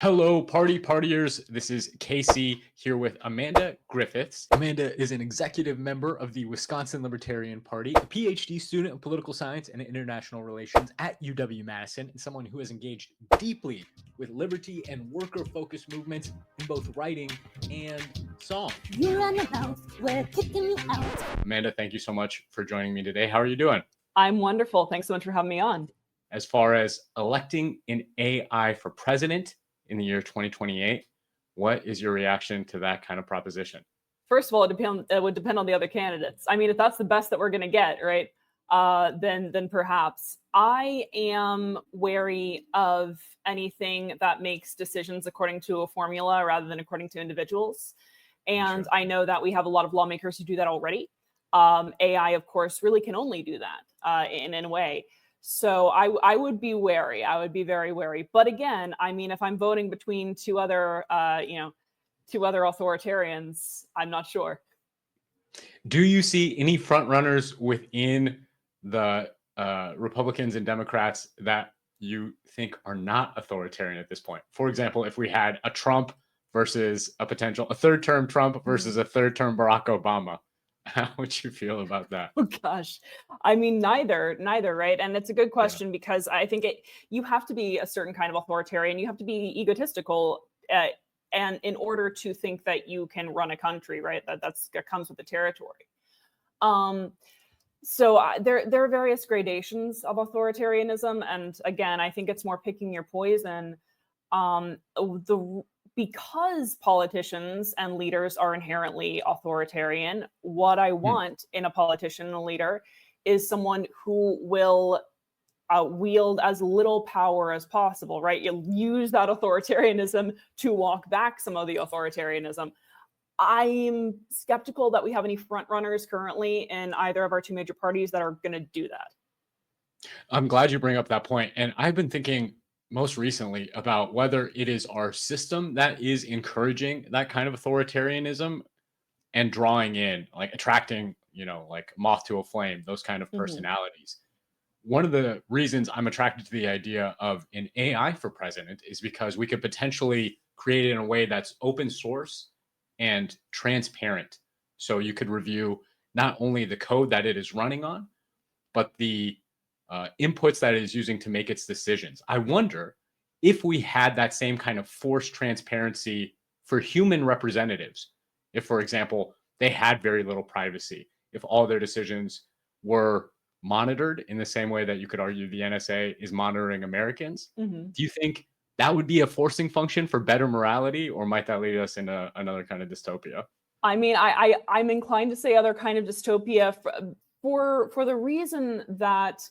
Hello, partiers. This is Casey here with Amanda Griffiths. Amanda is an executive member of the Wisconsin Libertarian Party, a PhD student of political science and international relations at UW-Madison, and someone who has engaged deeply with liberty and worker-focused movements in both writing and song. You run the house, we're kicking you out. Amanda, thank you so much for joining me today. How are you doing? I'm wonderful. Thanks so much for having me on. As far as electing an AI for president in the year 2028, what is your reaction to that kind of proposition? First of all, it would depend on the other candidates. I mean, if that's the best that we're going to get, right, then perhaps. I am wary of anything that makes decisions according to a formula rather than according to individuals. And Sure. I know that we have a lot of lawmakers who do that already. AI, of course, really can only do that in a way. So I would be wary. I would be very wary. But again, I mean, if I'm voting between two other authoritarians, I'm not sure. Do you see any front runners within the Republicans and Democrats that you think are not authoritarian at this point? For example, if we had a Trump versus a third term Trump versus a third term Barack Obama, how would you feel about that? Oh gosh. I mean, neither, right? And it's a good question because I think you have to be a certain kind of authoritarian. You have to be egotistical, and in order to think that you can run a country, right? That comes with the territory. So there are various gradations of authoritarianism, and again, I think it's more picking your poison. Because politicians and leaders are inherently authoritarian, what I want in a politician and a leader is someone who will wield as little power as possible, right? You'll use that authoritarianism to walk back some of the authoritarianism. I'm skeptical that we have any front runners currently in either of our two major parties that are going to do that. I'm glad you bring up that point. And I've been thinking most recently about whether it is our system that is encouraging that kind of authoritarianism and drawing in, like attracting, like moth to a flame, those kind of personalities. One of the reasons I'm attracted to the idea of an AI for president is because we could potentially create it in a way that's open source and transparent. So you could review not only the code that it is running on, but the inputs that it is using to make its decisions. I wonder if we had that same kind of forced transparency for human representatives. If, for example, they had very little privacy, if all their decisions were monitored in the same way that you could argue the NSA is monitoring Americans. Do you think that would be a forcing function for better morality, or might that lead us into another kind of dystopia? I mean, I'm inclined to say other kind of dystopia for the reason that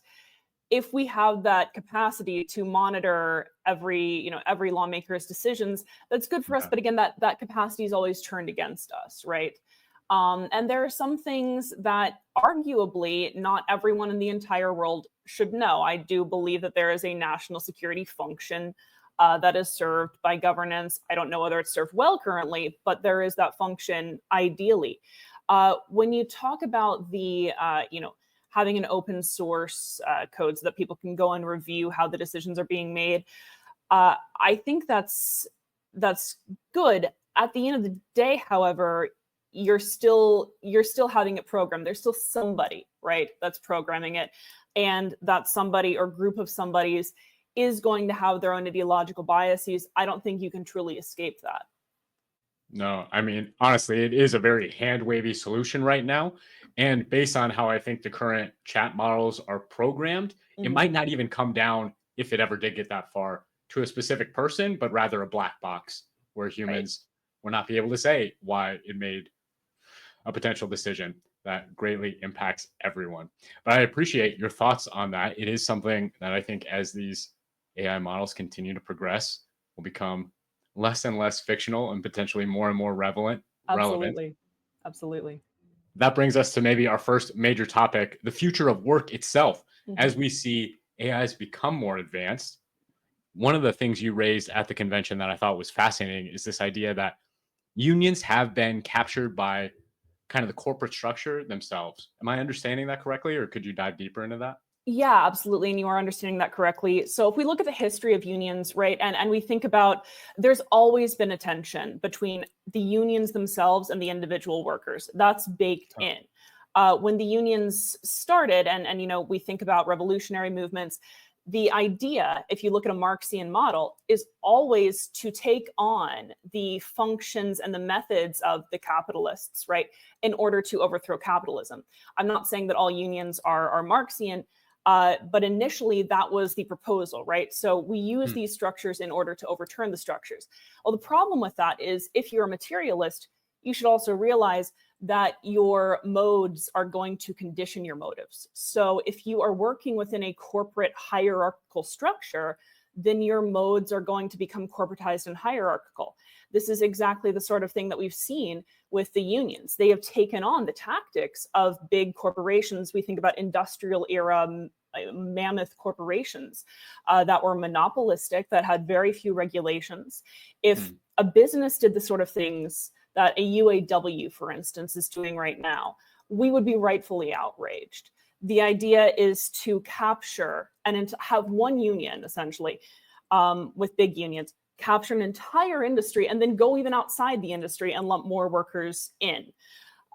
if we have that capacity to monitor every lawmaker's decisions, that's good for us. But again, that capacity is always turned against us, right? And there are some things that arguably not everyone in the entire world should know. I do believe that there is a national security function that is served by governance. I don't know whether it's served well currently, but there is that function ideally. When you talk about the, having an open source code so that people can go and review how the decisions are being made, I think that's good. At the end of the day, however, you're still having it programmed. There's still somebody, right, that's programming it, and that somebody or group of somebodies is going to have their own ideological biases. I don't think you can truly escape that. No, I mean, honestly, it is a very hand-wavy solution right now. And based on how I think the current chat models are programmed, it might not even come down, if it ever did get that far, to a specific person, but rather a black box where humans will not be able to say why it made a potential decision that greatly impacts everyone. But I appreciate your thoughts on that. It is something that I think as these AI models continue to progress will become less and less fictional and potentially more and more relevant. Absolutely. That brings us to maybe our first major topic, the future of work itself. As we see AIs become more advanced, one of the things you raised at the convention that I thought was fascinating is this idea that unions have been captured by kind of the corporate structure themselves. Am I understanding that correctly, or could you dive deeper into that? Yeah, absolutely. And you are understanding that correctly. So if we look at the history of unions, right, and we think about, there's always been a tension between the unions themselves and the individual workers. That's baked in. When the unions started, and we think about revolutionary movements, the idea, if you look at a Marxian model, is always to take on the functions and the methods of the capitalists, right, in order to overthrow capitalism. I'm not saying that all unions are Marxian, but initially that was the proposal, right? So we use these structures in order to overturn the structures. Well, the problem with that is if you're a materialist, you should also realize that your modes are going to condition your motives. So if you are working within a corporate hierarchical structure, then your modes are going to become corporatized and hierarchical. This is exactly the sort of thing that we've seen with the unions. They have taken on the tactics of big corporations. We think about industrial era mammoth corporations that were monopolistic, that had very few regulations. If a business did the sort of things that a UAW, for instance, is doing right now, we would be rightfully outraged. The idea is to capture and have one union, essentially, with big unions, capture an entire industry and then go even outside the industry and lump more workers in.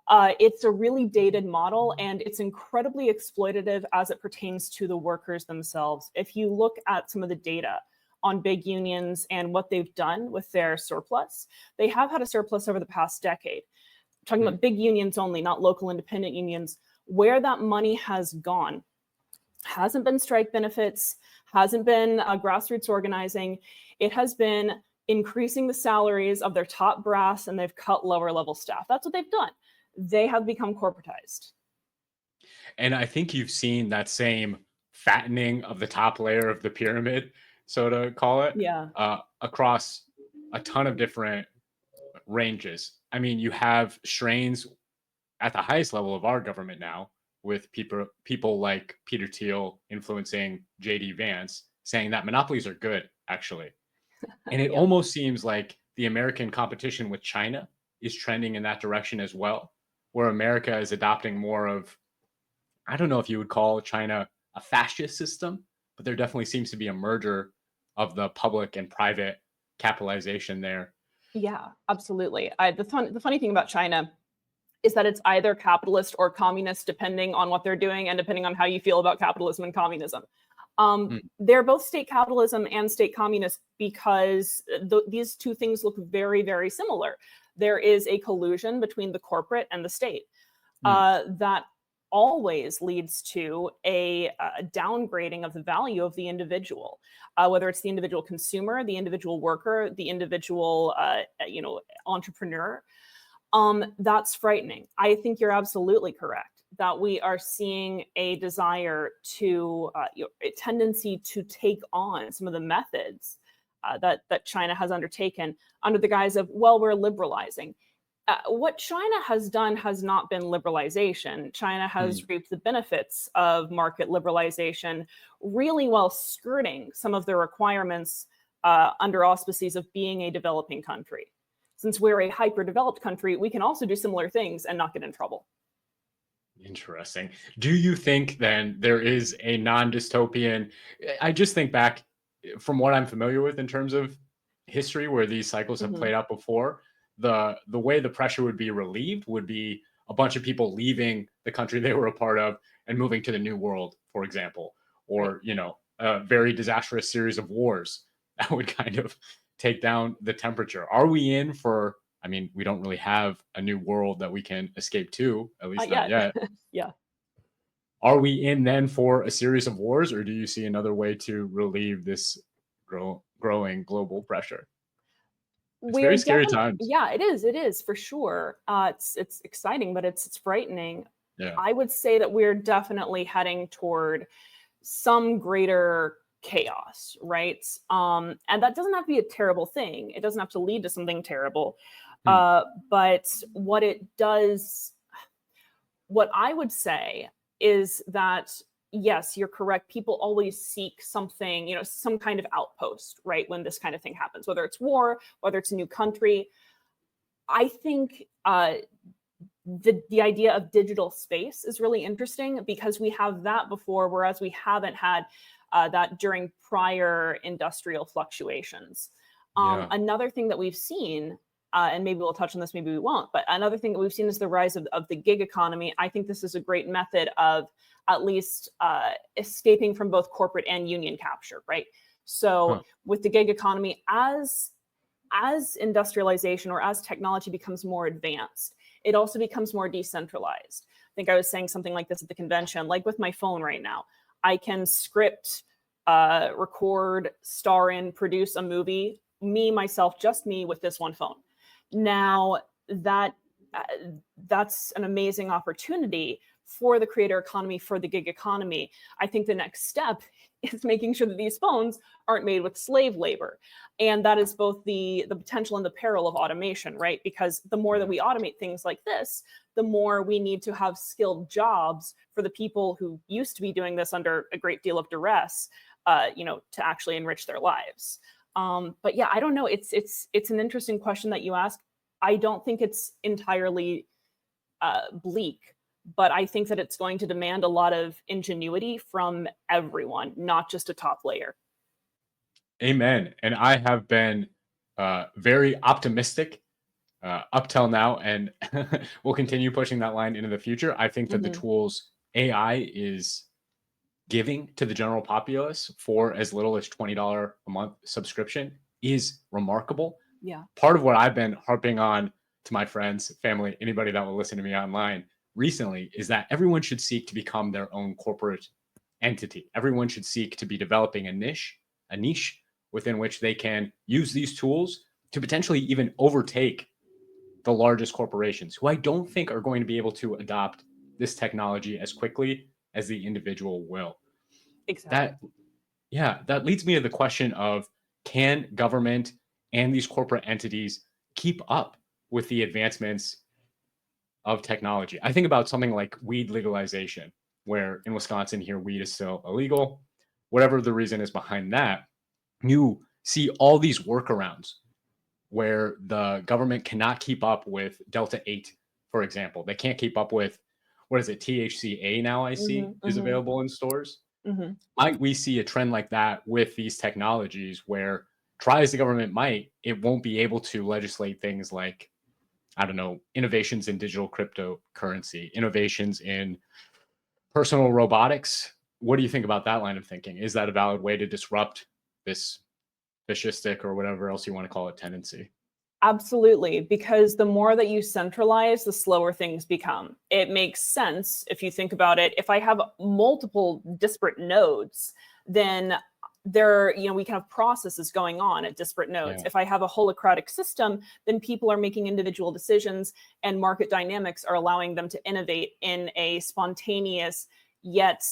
It's a really dated model, and it's incredibly exploitative as it pertains to the workers themselves. If you look at some of the data on big unions and what they've done with their surplus, they have had a surplus over the past decade. I'm talking about big unions only, not local independent unions. Where that money has gone hasn't been strike benefits, hasn't been grassroots organizing. It has been increasing the salaries of their top brass, and they've cut lower level staff. That's what they've done. They have become corporatized. And I think you've seen that same fattening of the top layer of the pyramid, so to call it, Yeah. across a ton of different ranges. I mean, you have strains at the highest level of our government now, with people like Peter Thiel influencing JD Vance, saying that monopolies are good, actually. And it Yep. almost seems like the American competition with China is trending in that direction as well, where America is adopting more of, I don't know if you would call China a fascist system, but there definitely seems to be a merger of the public and private capitalization there. Yeah, absolutely. The funny thing about China is that it's either capitalist or communist, depending on what they're doing and depending on how you feel about capitalism and communism. Mm, They're both state capitalism and state communist because these two things look very, very similar. There is a collusion between the corporate and the state mm. that always leads to a downgrading of the value of the individual, whether it's the individual consumer, the individual worker, the individual entrepreneur. That's frightening. I think you're absolutely correct that we are seeing a desire to, a tendency to take on some of the methods that China has undertaken under the guise of, well, we're liberalizing. What China has done has not been liberalization. China has reaped the benefits of market liberalization really while skirting some of the requirements under auspices of being a developing country. Since we're a hyper-developed country, we can also do similar things and not get in trouble. Interesting. Do you think then there is a non-dystopian? I just think back from what I'm familiar with in terms of history where these cycles have Mhm. played out before, the way the pressure would be relieved would be a bunch of people leaving the country they were a part of and moving to the new world, for example, Right. or a very disastrous series of wars that would kind of take down the temperature. Are we in for, I mean, we don't really have a new world that we can escape to, at least Not not yet. yet. Yeah. Are we in then for a series of wars, or do you see another way to relieve this growing global pressure? It's We're very scary definitely, times. yeah, it is for sure. It's exciting, but it's frightening. Yeah. I would say that we're definitely heading toward some greater chaos, right? And that doesn't have to be a terrible thing. It doesn't have to lead to something terrible. Hmm. But what I would say is that yes, you're correct. People always seek something, some kind of outpost, right? When this kind of thing happens, whether it's war, whether it's a new country. I think the idea of digital space is really interesting because we have that before, whereas we haven't had that during prior industrial fluctuations. Yeah. Another thing that we've seen, and maybe we'll touch on this, maybe we won't, but another thing that we've seen is the rise of the gig economy. I think this is a great method of at least escaping from both corporate and union capture, right? So with the gig economy, as industrialization or as technology becomes more advanced, it also becomes more decentralized. I think I was saying something like this at the convention, like with my phone right now. I can script, record, star in, produce a movie, me, myself, just me with this one phone. Now that's an amazing opportunity for the creator economy, for the gig economy. I think the next step is making sure that these phones aren't made with slave labor. And that is both the potential and the peril of automation, right? Because the more that we automate things like this, the more we need to have skilled jobs for the people who used to be doing this under a great deal of duress, to actually enrich their lives. But yeah, I don't know. It's an interesting question that you ask. I don't think it's entirely bleak, but I think that it's going to demand a lot of ingenuity from everyone, not just a top layer. Amen. And I have been very optimistic up till now, and we'll continue pushing that line into the future. I think that the tools AI is giving to the general populace for as little as $20 a month subscription is remarkable. Yeah. Part of what I've been harping on to my friends, family, anybody that will listen to me online recently is that everyone should seek to become their own corporate entity. Everyone should seek to be developing a niche within which they can use these tools to potentially even overtake the largest corporations, who I don't think are going to be able to adopt this technology as quickly as the individual will. Exactly. That leads me to the question of, can government and these corporate entities keep up with the advancements of technology? I think about something like weed legalization, where in Wisconsin here, weed is still illegal. Whatever the reason is behind that, you see all these workarounds where the government cannot keep up with Delta 8, for example. They can't keep up with, what is it, THCA now I see is available in stores. Might we see a trend like that with these technologies where, try as the government might, it won't be able to legislate things like, I don't know, innovations in digital cryptocurrency, innovations in personal robotics? What do you think about that line of thinking? Is that a valid way to disrupt this fascistic or whatever else you want to call it tendency? Absolutely, because the more that you centralize, the slower things become. It makes sense if you think about it. If I have multiple disparate nodes, then we can have processes going on at disparate nodes. Yeah. If I have a holacratic system, then people are making individual decisions and market dynamics are allowing them to innovate in a spontaneous yet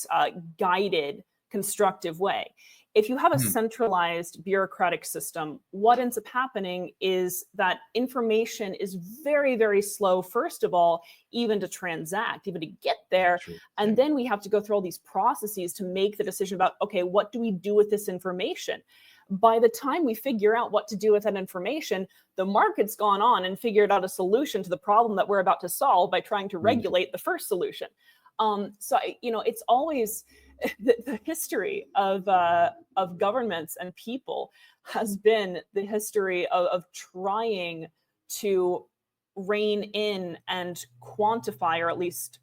guided, constructive way. If you have a centralized bureaucratic system, what ends up happening is that information is very, very slow, first of all, even to transact, even to get there. And then we have to go through all these processes to make the decision about, okay, what do we do with this information? By the time we figure out what to do with that information, the market's gone on and figured out a solution to the problem that we're about to solve by trying to regulate the first solution. It's always the history of governments and people has been the history of trying to rein in and quantify, or at least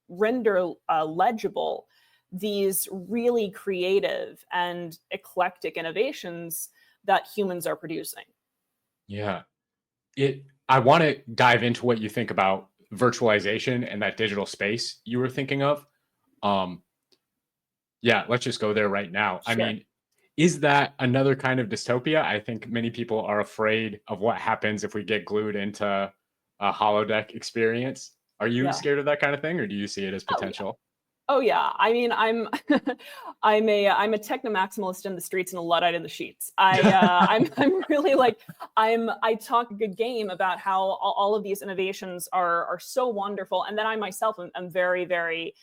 render legible these really creative and eclectic innovations that humans are producing. Yeah. I want to dive into what you think about virtualization and that digital space you were thinking of. Let's just go there right now. Sure. I mean, is that another kind of dystopia? I think many people are afraid of what happens if we get glued into a holodeck experience. Are you scared of that kind of thing, or do you see it as potential? Oh yeah. I mean, I'm I'm a techno maximalist in the streets and a Luddite in the sheets. I'm really like, I talk a good game about how all of these innovations are so wonderful, and then I myself am very, very.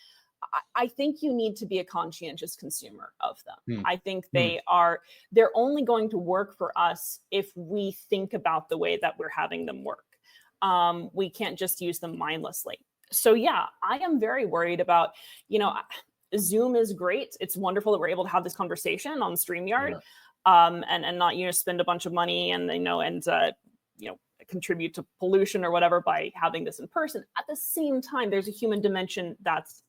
I think you need to be a conscientious consumer of them. I think they're only going to work for us if we think about the way that we're having them work. We can't just use them mindlessly. So yeah, I am very worried about, you know, Zoom is great. It's wonderful that we're able to have this conversation on StreamYard, and not, you know, spend a bunch of money and, you know, you know, contribute to pollution or whatever by having this in person. At the same time, there's a human dimension that's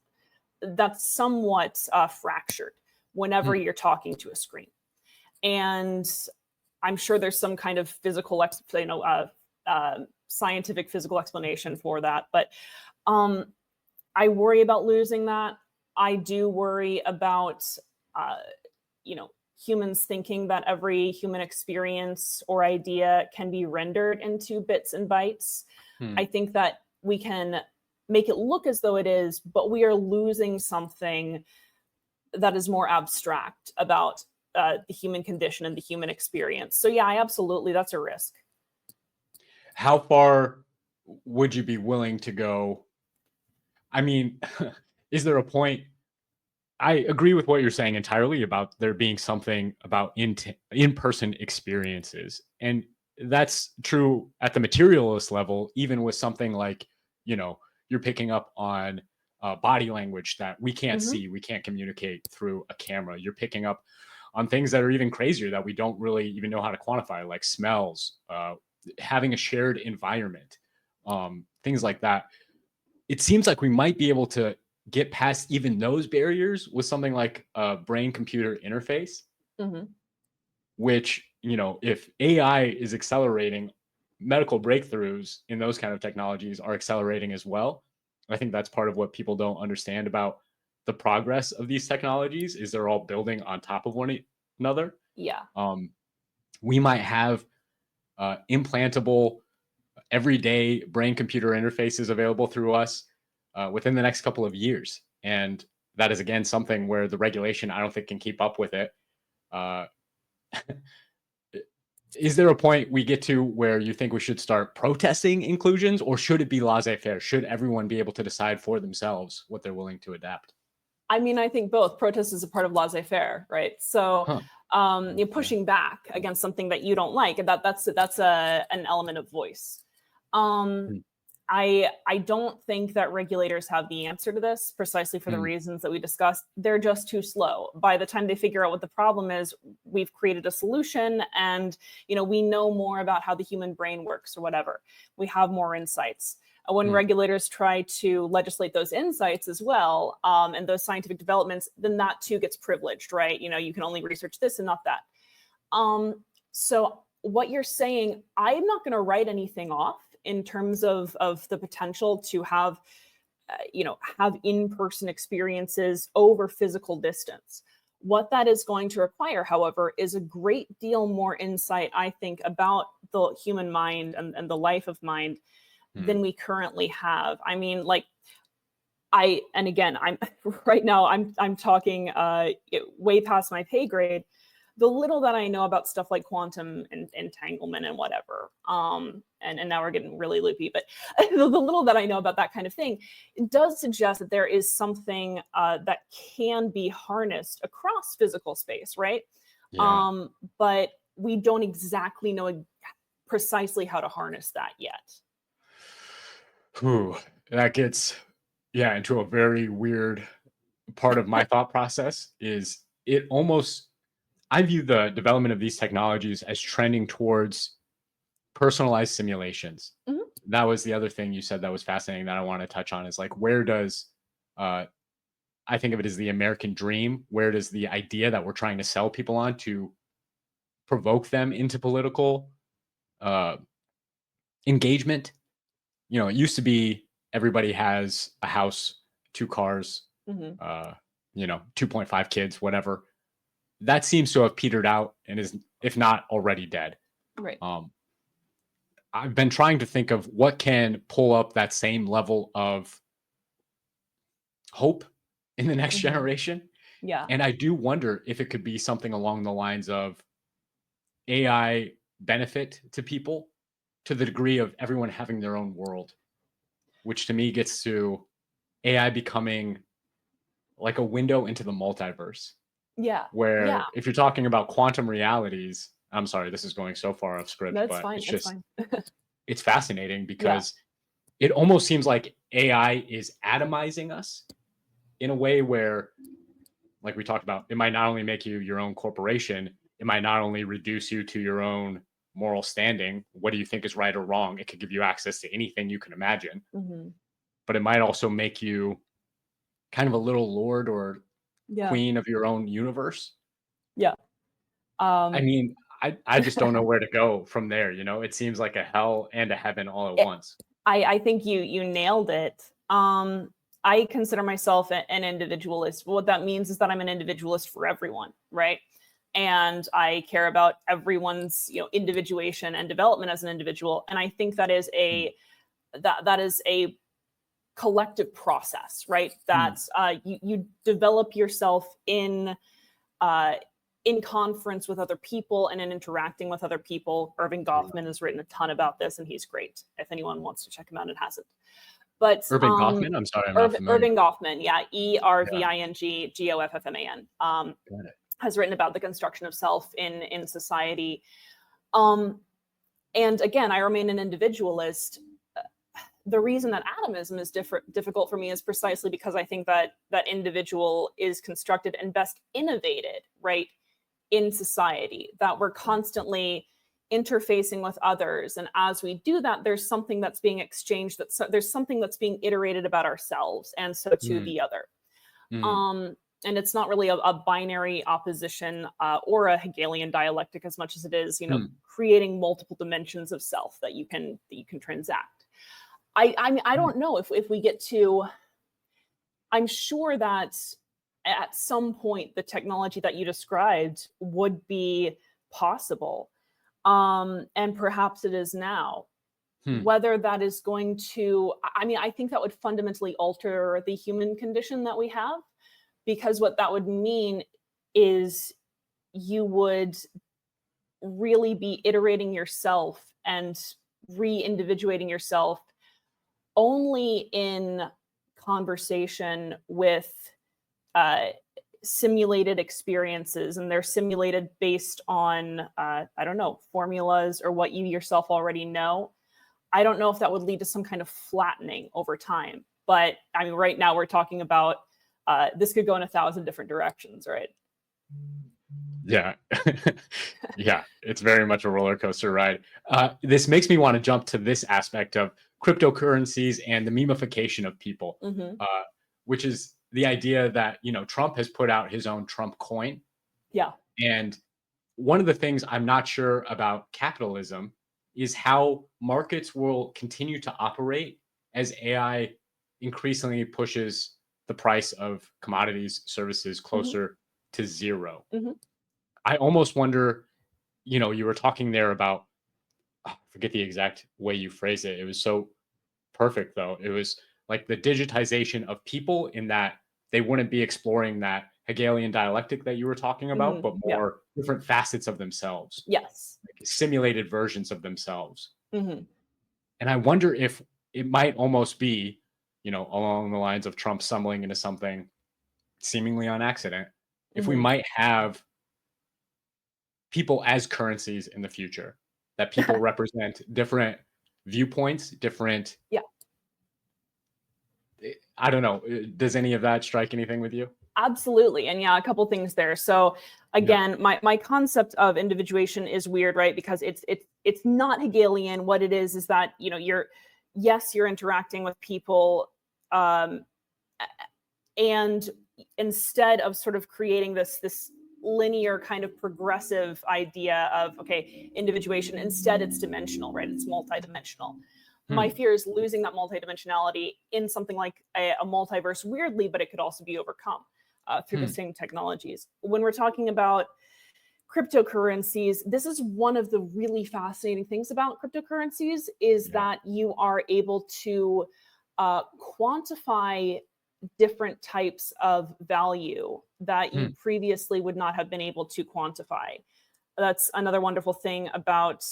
somewhat fractured whenever you're talking to a screen. And I'm sure there's some kind of physical, you know, scientific physical explanation for that. But I worry about losing that. I do worry about, you know, humans thinking that every human experience or idea can be rendered into bits and bytes. I think that we can make it look as though it is, but we are losing something that is more abstract about the human condition and the human experience. So yeah, absolutely, that's a risk. How far would you be willing to go? I mean, is there a point? I agree with what you're saying entirely about there being something about in-person experiences. And that's true at the materialist level, even with something like, you know, you're picking up on body language that we can't see, we can't communicate through a camera. You're picking up on things that are even crazier that we don't really even know how to quantify, like smells, having a shared environment, things like that. It seems like we might be able to get past even those barriers with something like a brain computer interface, which, you know, if AI is accelerating, medical breakthroughs in those kind of technologies are accelerating as well. I think that's part of what people don't understand about the progress of these technologies is they're all building on top of one another. Yeah. We might have implantable everyday brain computer interfaces available through us within the next couple of years. And that is, again, something where the regulation, I don't think, can keep up with it. Is there a point we get to where you think we should start protesting inclusions, or should it be laissez-faire? Should everyone be able to decide for themselves what they're willing to adapt? I mean, I think both. Protest is a part of laissez-faire, right? So you're pushing back against something that you don't like, and that's an element of voice. I don't think that regulators have the answer to this precisely for the reasons that we discussed. They're just too slow. By the time they figure out what the problem is, we've created a solution, and, you know, we know more about how the human brain works or whatever. We have more insights. When regulators try to legislate those insights as well, and those scientific developments, then that too gets privileged, right? You know, you can only research this and not that. So what you're saying, I'm not going to write anything off in terms of the potential to have, you know, have in-person experiences over physical distance. What that is going to require, however, is a great deal more insight, I think, about the human mind and the life of mind than we currently have. I mean, like, and again, I'm right now, I'm talking way past my pay grade. The little that I know about stuff like quantum entanglement and whatever, and now we're getting really loopy, but the little that I know about that kind of thing, it does suggest that there is something that can be harnessed across physical space, right? Yeah. But we don't exactly know precisely how to harness that yet. That gets, into a very weird part of my thought process. Is it almost, I view the development of these technologies as trending towards personalized simulations. That was the other thing you said that was fascinating that I want to touch on, is like, where does I think of it as the American dream, where does the idea that we're trying to sell people on to provoke them into political engagement? You know, it used to be everybody has a house, 2 cars, you know, 2.5 kids, whatever. That seems to have petered out and is, if not already, dead. Right. I've been trying to think of what can pull up that same level of hope in the next generation. Yeah. And I do wonder if it could be something along the lines of AI benefit to people to the degree of everyone having their own world, which to me gets to AI becoming like a window into the multiverse. Yeah. Where if you're talking about quantum realities, I'm sorry, this is going so far off script, That's but fine. it's It's just fine. it's fascinating because it almost seems like AI is atomizing us in a way where, like we talked about, it might not only make you your own corporation, it might not only reduce you to your own moral standing. What do you think is right or wrong? It could give you access to anything you can imagine, Mhm. but it might also make you kind of a little lord or Yeah. queen of your own universe. Yeah. I Um, mean, I just don't know where to go from there. It seems like a hell and a heaven all at it, once. I think you nailed it. I consider myself an individualist. What that means is that I'm an individualist for everyone, right? And I care about everyone's, individuation and development as an individual. And I think that is Mm, that is a collective process, right? mm, That you develop yourself uh, in conference with other people and in interacting with other people. Irving Goffman has written a ton about this, and he's great. If anyone wants to check him out, it hasn't. But Irving Goffman? I'm sorry, I'm not familiar. Irving Goffman, yeah, Yeah, Erving Goffman, got it. has written about the construction of self in society. Um, and again, I remain an individualist. The reason that atomism is difficult for me is precisely because I think that that individual is constructed and best innovated, right, in society, that we're constantly interfacing with others, and as we do that, there's something that's being exchanged, there's something that's being iterated about ourselves, and so to Mm, the other. mm, And it's not really a binary opposition or a Hegelian dialectic as much as it is, mm, creating multiple dimensions of self that you can transact. I mm. don't know if we get to. I'm sure that at some point the technology that you described would be possible, and perhaps it is now. Hmm. Whether that is going to, I mean, I think that would fundamentally alter the human condition that we have, because what that would mean is you would really be iterating yourself and re-individuating yourself only in conversation with uh, simulated experiences, and they're simulated based on I don't know, formulas or what you yourself already know. I don't know if that would lead to some kind of flattening over time, but I mean, right now we're talking about this could go in 1,000 different directions, right? Yeah. Yeah, it's very much a roller coaster ride. This makes me want to jump to this aspect of cryptocurrencies and the memification of people, Hmm. uh, which is the idea that, Trump has put out his own Trump coin. Yeah. And one of the things I'm not sure about capitalism is how markets will continue to operate as AI increasingly pushes the price of commodities, services Hmm. closer to zero. Hmm. I almost wonder, you were talking there about, I forget the exact way you phrased it. It was so perfect, though. It was like the digitization of people, in that they wouldn't be exploring that Hegelian dialectic that you were talking about, but Yeah. more different facets of themselves, Yes. like simulated versions of themselves. Hmm. And I wonder if it might almost be, along the lines of Trump stumbling into something seemingly on accident, if we Hmm. might have people as currencies in the future, that people represent different viewpoints, different. Yeah. I don't know. Does any of that strike anything with you? Absolutely. And yeah, a couple things there. So Yeah. again, my concept of individuation is weird, right? Because it's not Hegelian. What it is that, you're interacting with people, um and instead of sort of creating this linear kind of progressive idea of, okay, individuation, instead it's dimensional, right? It's multidimensional. My Hmm. fear is losing that multidimensionality in something like a multiverse, weirdly, but it could also be overcome through the Hmm. same technologies. When we're talking about cryptocurrencies, this is one of the really fascinating things about cryptocurrencies, is Yeah. that you are able to quantify different types of value that you Hmm. previously would not have been able to quantify. That's another wonderful thing about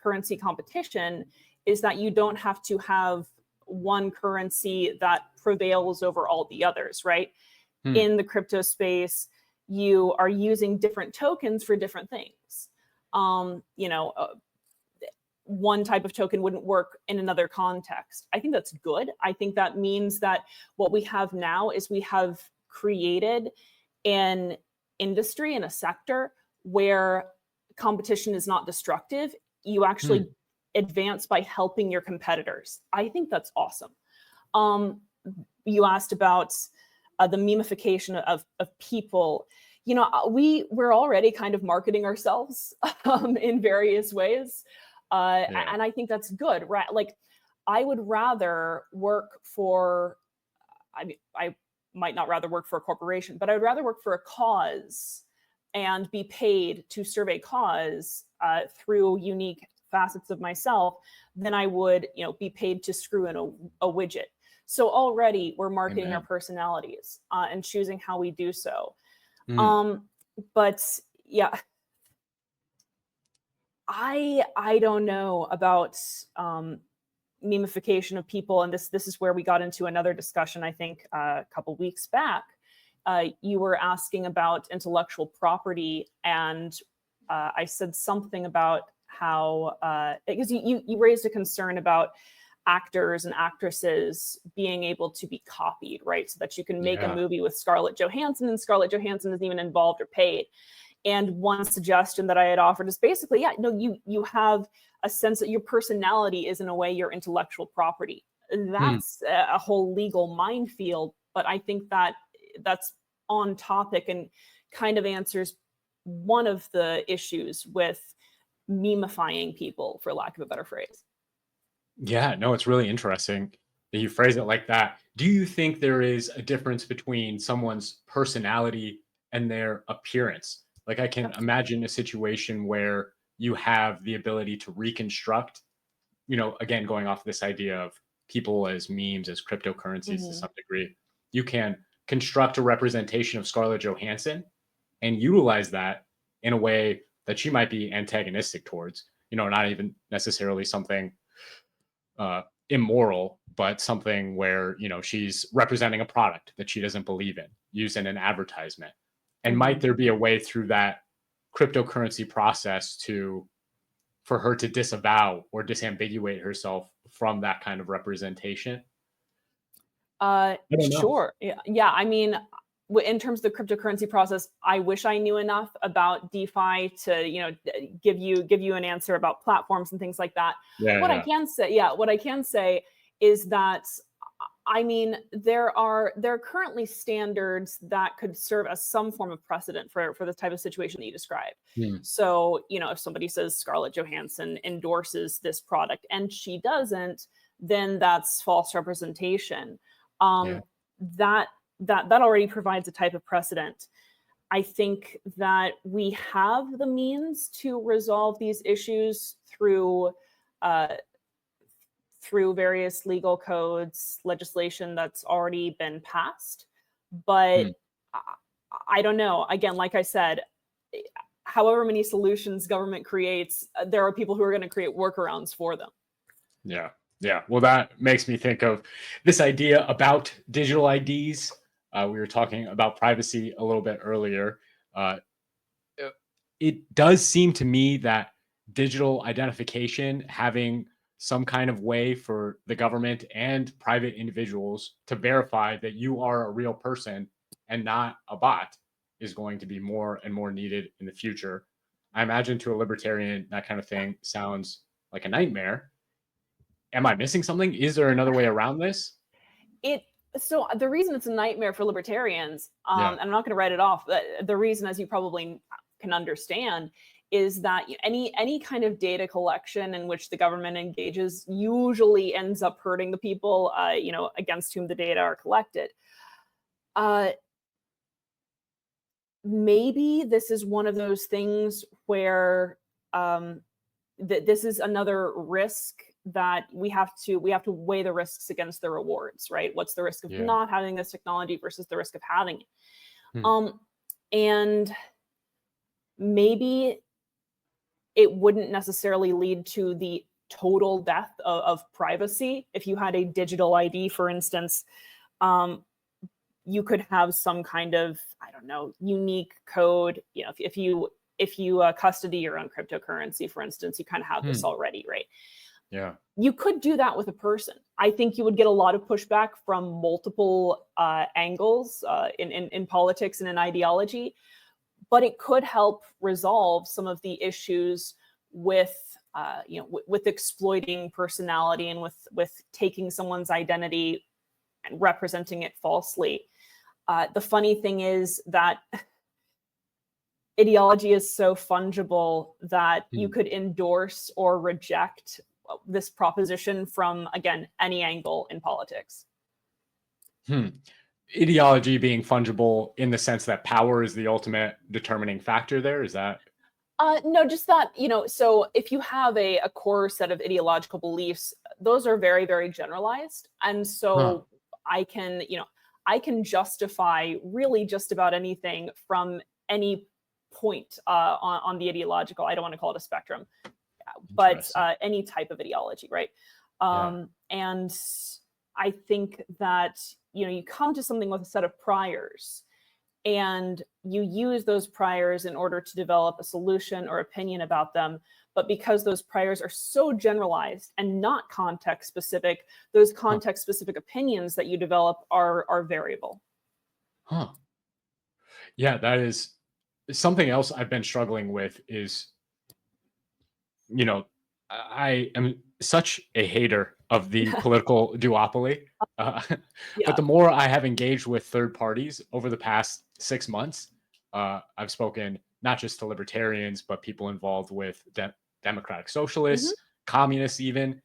currency competition, is that you don't have to have one currency that prevails over all the others, right? Hmm. In the crypto space, you are using different tokens for different things. Um, you know, uh, one type of token wouldn't work in another context. I think that's good. I think that means that what we have now is we have created an industry and a sector where competition is not destructive. You actually advance by helping your competitors. I think that's awesome. You asked about the memification of people. You know, we're already kind of marketing ourselves in various ways. And I think that's good, right? Like, I would rather work for, I mean, I might not rather work for a corporation, but I would rather work for a cause and be paid to serve a cause through unique facets of myself than I would, you know, be paid to screw in a widget. So already we're marketing our personalities and choosing how we do so. But yeah, I don't know about memification of people, and this is where we got into another discussion, I think, a couple weeks back. You were asking about intellectual property, and I said something about how, because you raised a concern about actors and actresses being able to be copied, right? So that you can make a movie with Scarlett Johansson, and Scarlett Johansson isn't even involved or paid. And one suggestion that I had offered is basically, yeah, no, you have a sense that your personality is in a way your intellectual property. That's a whole legal minefield, but I think that that's on topic and kind of answers one of the issues with memifying people, for lack of a better phrase. Yeah, no, it's really interesting that you phrase it like that. Do you think there is a difference between someone's personality and their appearance? Like, I can imagine a situation where you have the ability to reconstruct, you know, again, going off this idea of people as memes, as cryptocurrencies to some degree, you can construct a representation of Scarlett Johansson and utilize that in a way that she might be antagonistic towards, you know, not even necessarily something immoral, but something where, you know, she's representing a product that she doesn't believe in, used in an advertisement. And might there be a way through that cryptocurrency process for her to disavow or disambiguate herself from that kind of representation? I don't know. Sure. Yeah. I mean, in terms of the cryptocurrency process, I wish I knew enough about DeFi to, you know, give you an answer about platforms and things like that. What I can say is that, I mean, there are currently standards that could serve as some form of precedent for the type of situation that you described. So, you know, if somebody says Scarlett Johansson endorses this product and she doesn't, then that's false representation. That already provides a type of precedent. I think that we have the means to resolve these issues through various legal codes, legislation that's already been passed. But I don't know. Again, like I said, however many solutions government creates, there are people who are going to create workarounds for them. Yeah. Yeah. Well, that makes me think of this idea about digital IDs. We were talking about privacy a little bit earlier. It does seem to me that digital identification, having some kind of way for the government and private individuals to verify that you are a real person and not a bot, is going to be more and more needed in the future. I imagine to a libertarian, that kind of thing sounds like a nightmare. Am I missing something? Is there another way around this? So the reason it's a nightmare for libertarians, and I'm not going to write it off, but the reason, as you probably can understand, is that any kind of data collection in which the government engages usually ends up hurting the people, you know, against whom the data are collected. Maybe this is one of those things where this is another risk that we have to weigh the risks against the rewards, right? What's the risk of not having this technology versus the risk of having it? And maybe it wouldn't necessarily lead to the total death of privacy. If you had a digital ID, for instance, you could have some kind of, I don't know, unique code. You know, if you if you custody your own cryptocurrency, for instance, you kind of have this already, right? Yeah. You could do that with a person. I think you would get a lot of pushback from multiple angles in politics and in ideology, but it could help resolve some of the issues with with exploiting personality and with taking someone's identity and representing it falsely. The funny thing is that ideology is so fungible that you could endorse or reject this proposition from, again, any angle in politics. Ideology being fungible in the sense that power is the ultimate determining factor there. Is that? No, just that, so if you have a core set of ideological beliefs, those are very, very generalized. And so I can justify really just about anything from any point on the ideological, I don't want to call it a spectrum, but any type of ideology, right? And I think that, you come to something with a set of priors, and you use those priors in order to develop a solution or opinion about them. But because those priors are so generalized and not context specific, those context specific opinions that you develop are variable. Yeah, that is something else I've been struggling with is, I am such a hater of the political duopoly. But the more I have engaged with third parties over the past 6 months, I've spoken not just to libertarians, but people involved with democratic socialists, communists even.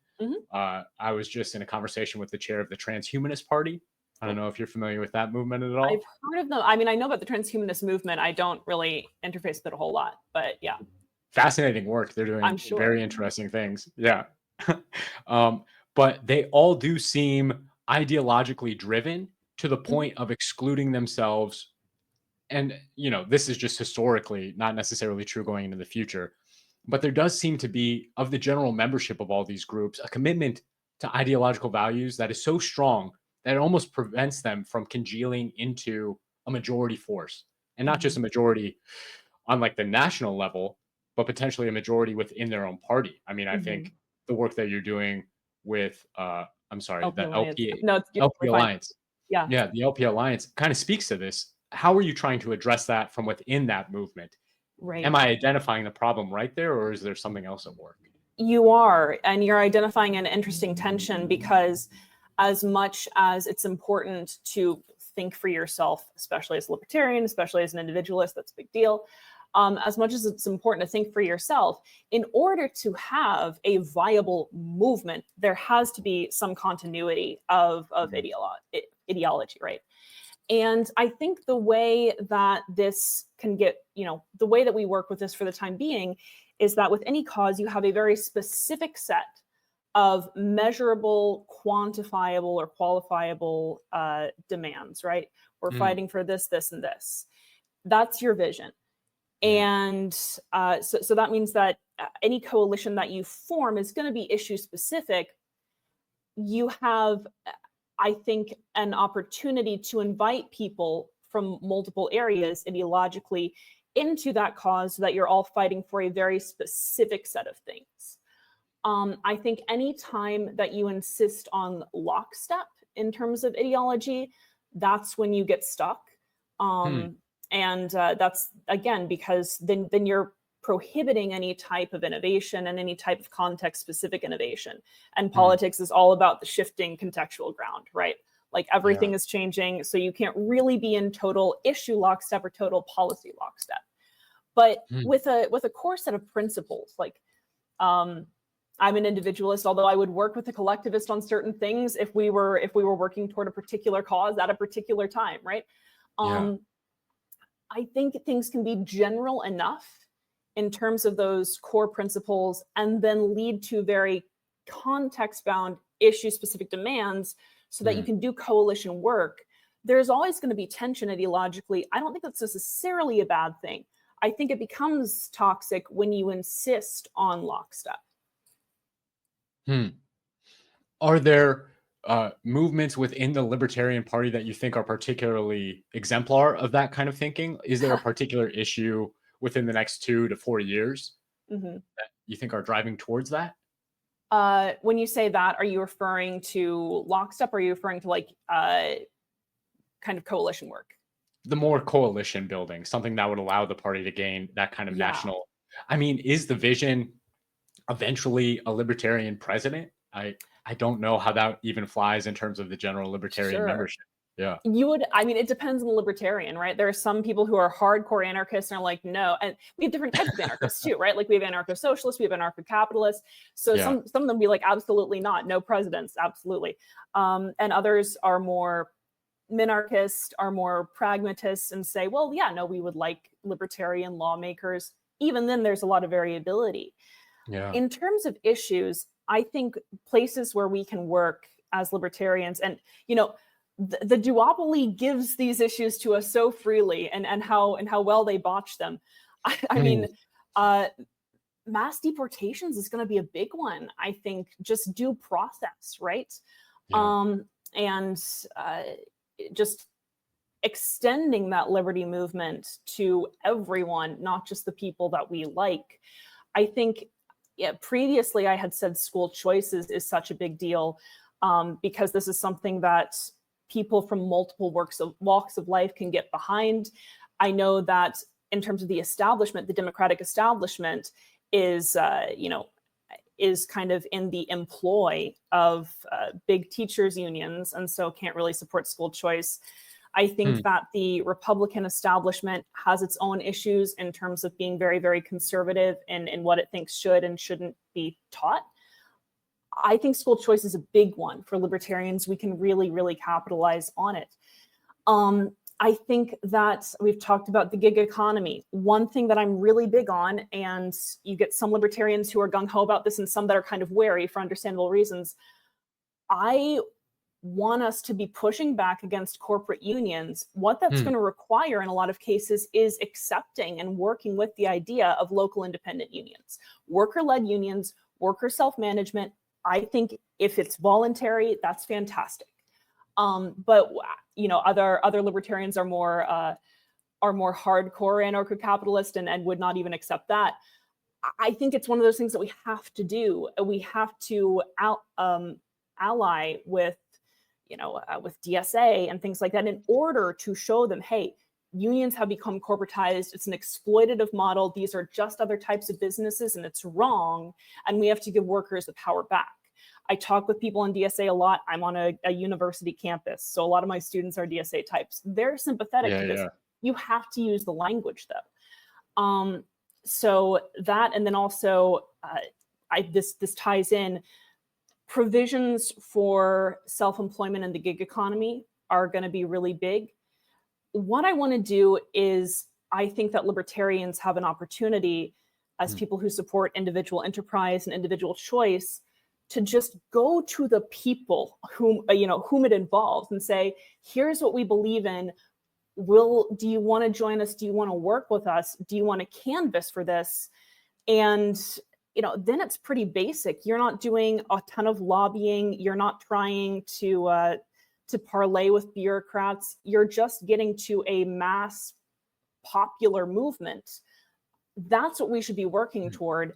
I was just in a conversation with the chair of the Transhumanist Party. I don't know if you're familiar with that movement at all. I've heard of them. I mean, I know about the transhumanist movement. I don't really interface with it a whole lot, but yeah. Fascinating work. They're doing I'm sure. very interesting things. Yeah. But they all do seem ideologically driven to the point of excluding themselves. And, this is just historically not necessarily true going into the future. But there does seem to be, of the general membership of all these groups, a commitment to ideological values that is so strong that it almost prevents them from congealing into a majority force. And not just a majority on like the national level, but potentially a majority within their own party. I mean, I think the work that you're doing with, I'm sorry, LP the Alliance. LP, No, it's LP fine. Alliance. Yeah. Yeah, the LP Alliance kind of speaks to this. How are you trying to address that from within that movement? Right. Am I identifying the problem right there, or is there something else at work? You are, and you're identifying an interesting tension, because as much as it's important to think for yourself, especially as a libertarian, especially as an individualist, that's a big deal. As much as it's important to think for yourself, in order to have a viable movement, there has to be some continuity of ideology, right? And I think the way that this can get, the way that we work with this for the time being is that with any cause, you have a very specific set of measurable, quantifiable, or qualifiable demands, right? We're fighting for this, this, and this. That's your vision. And so that means that any coalition that you form is going to be issue specific. You have, I think, an opportunity to invite people from multiple areas ideologically into that cause so that you're all fighting for a very specific set of things. I think any time that you insist on lockstep in terms of ideology, that's when you get stuck. And that's, again, because then you're prohibiting any type of innovation and any type of context-specific innovation. And politics is all about the shifting contextual ground, right? Like everything is changing, so you can't really be in total issue lockstep or total policy lockstep. But with a core set of principles, like I'm an individualist, although I would work with a collectivist on certain things if we were working toward a particular cause at a particular time, right? I think things can be general enough in terms of those core principles and then lead to very context-bound issue-specific demands so that you can do coalition work. There's always going to be tension ideologically. I don't think that's necessarily a bad thing. I think it becomes toxic when you insist on lockstep. Are there movements within the Libertarian Party that you think are particularly exemplar of that kind of thinking? Is there a particular issue within the next 2 to 4 years Hmm. that you think are driving towards that? When you say that, are you referring to lockstep? Or are you referring to like kind of coalition work? The more coalition building, something that would allow the party to gain that kind of Yeah, national. I mean, is the vision eventually a libertarian president? I don't know how that even flies in terms of the general libertarian sure. membership. Yeah. You would, I mean, it depends on the libertarian, right? There are some people who are hardcore anarchists and are like, no. And we have different types of anarchists too, right? Like we have anarcho-socialists, we have anarcho-capitalists. So Yeah. some of them be like, absolutely not, no presidents, absolutely. And others are more minarchist, are more pragmatists and say, well, yeah, no, we would like libertarian lawmakers. Even then, there's a lot of variability. Yeah. In terms of issues, I think places where we can work as libertarians, and the duopoly gives these issues to us so freely, and how well they botch them. I mean, Mm. uh, mass deportations is going to be a big one. I think just due process, right? Yeah. And just extending that liberty movement to everyone, not just the people that we like. I think, yeah, previously I had said school choices is such a big deal, because this is something that people from multiple walks of life can get behind. I know that in terms of the establishment, the Democratic establishment is, is kind of in the employ of big teachers unions, and so can't really support school choice. I think Hmm. that the Republican establishment has its own issues in terms of being very, very conservative in what it thinks should and shouldn't be taught. I think school choice is a big one for libertarians. We can really, really capitalize on it. I think that we've talked about the gig economy. One thing that I'm really big on, and you get some libertarians who are gung-ho about this and some that are kind of wary for understandable reasons. I want us to be pushing back against corporate unions. What that's Hmm. going to require in a lot of cases is accepting and working with the idea of local independent unions, worker-led unions, worker self-management. I think if it's voluntary, that's fantastic. But other libertarians are more hardcore anarcho-capitalist and would not even accept that. I think it's one of those things that we have to do. We have to ally with with DSA and things like that in order to show them, hey, unions have become corporatized. It's an exploitative model. These are just other types of businesses, and it's wrong. And we have to give workers the power back. I talk with people on DSA a lot. I'm on a university campus, so a lot of my students are DSA types. They're sympathetic Yeah. to this. Yeah. You have to use the language, though. So that, and then also, this ties in. Provisions for self-employment and the gig economy are going to be really big. What I want to do is, I think that libertarians have an opportunity as Hmm. people who support individual enterprise and individual choice to just go to the people whom it involves and say, here's what we believe in. Do you want to join us? Do you want to work with us? Do you want to canvass for this? And then it's pretty basic. You're not doing a ton of lobbying. You're not trying to parlay with bureaucrats. You're just getting to a mass popular movement. That's what we should be working toward.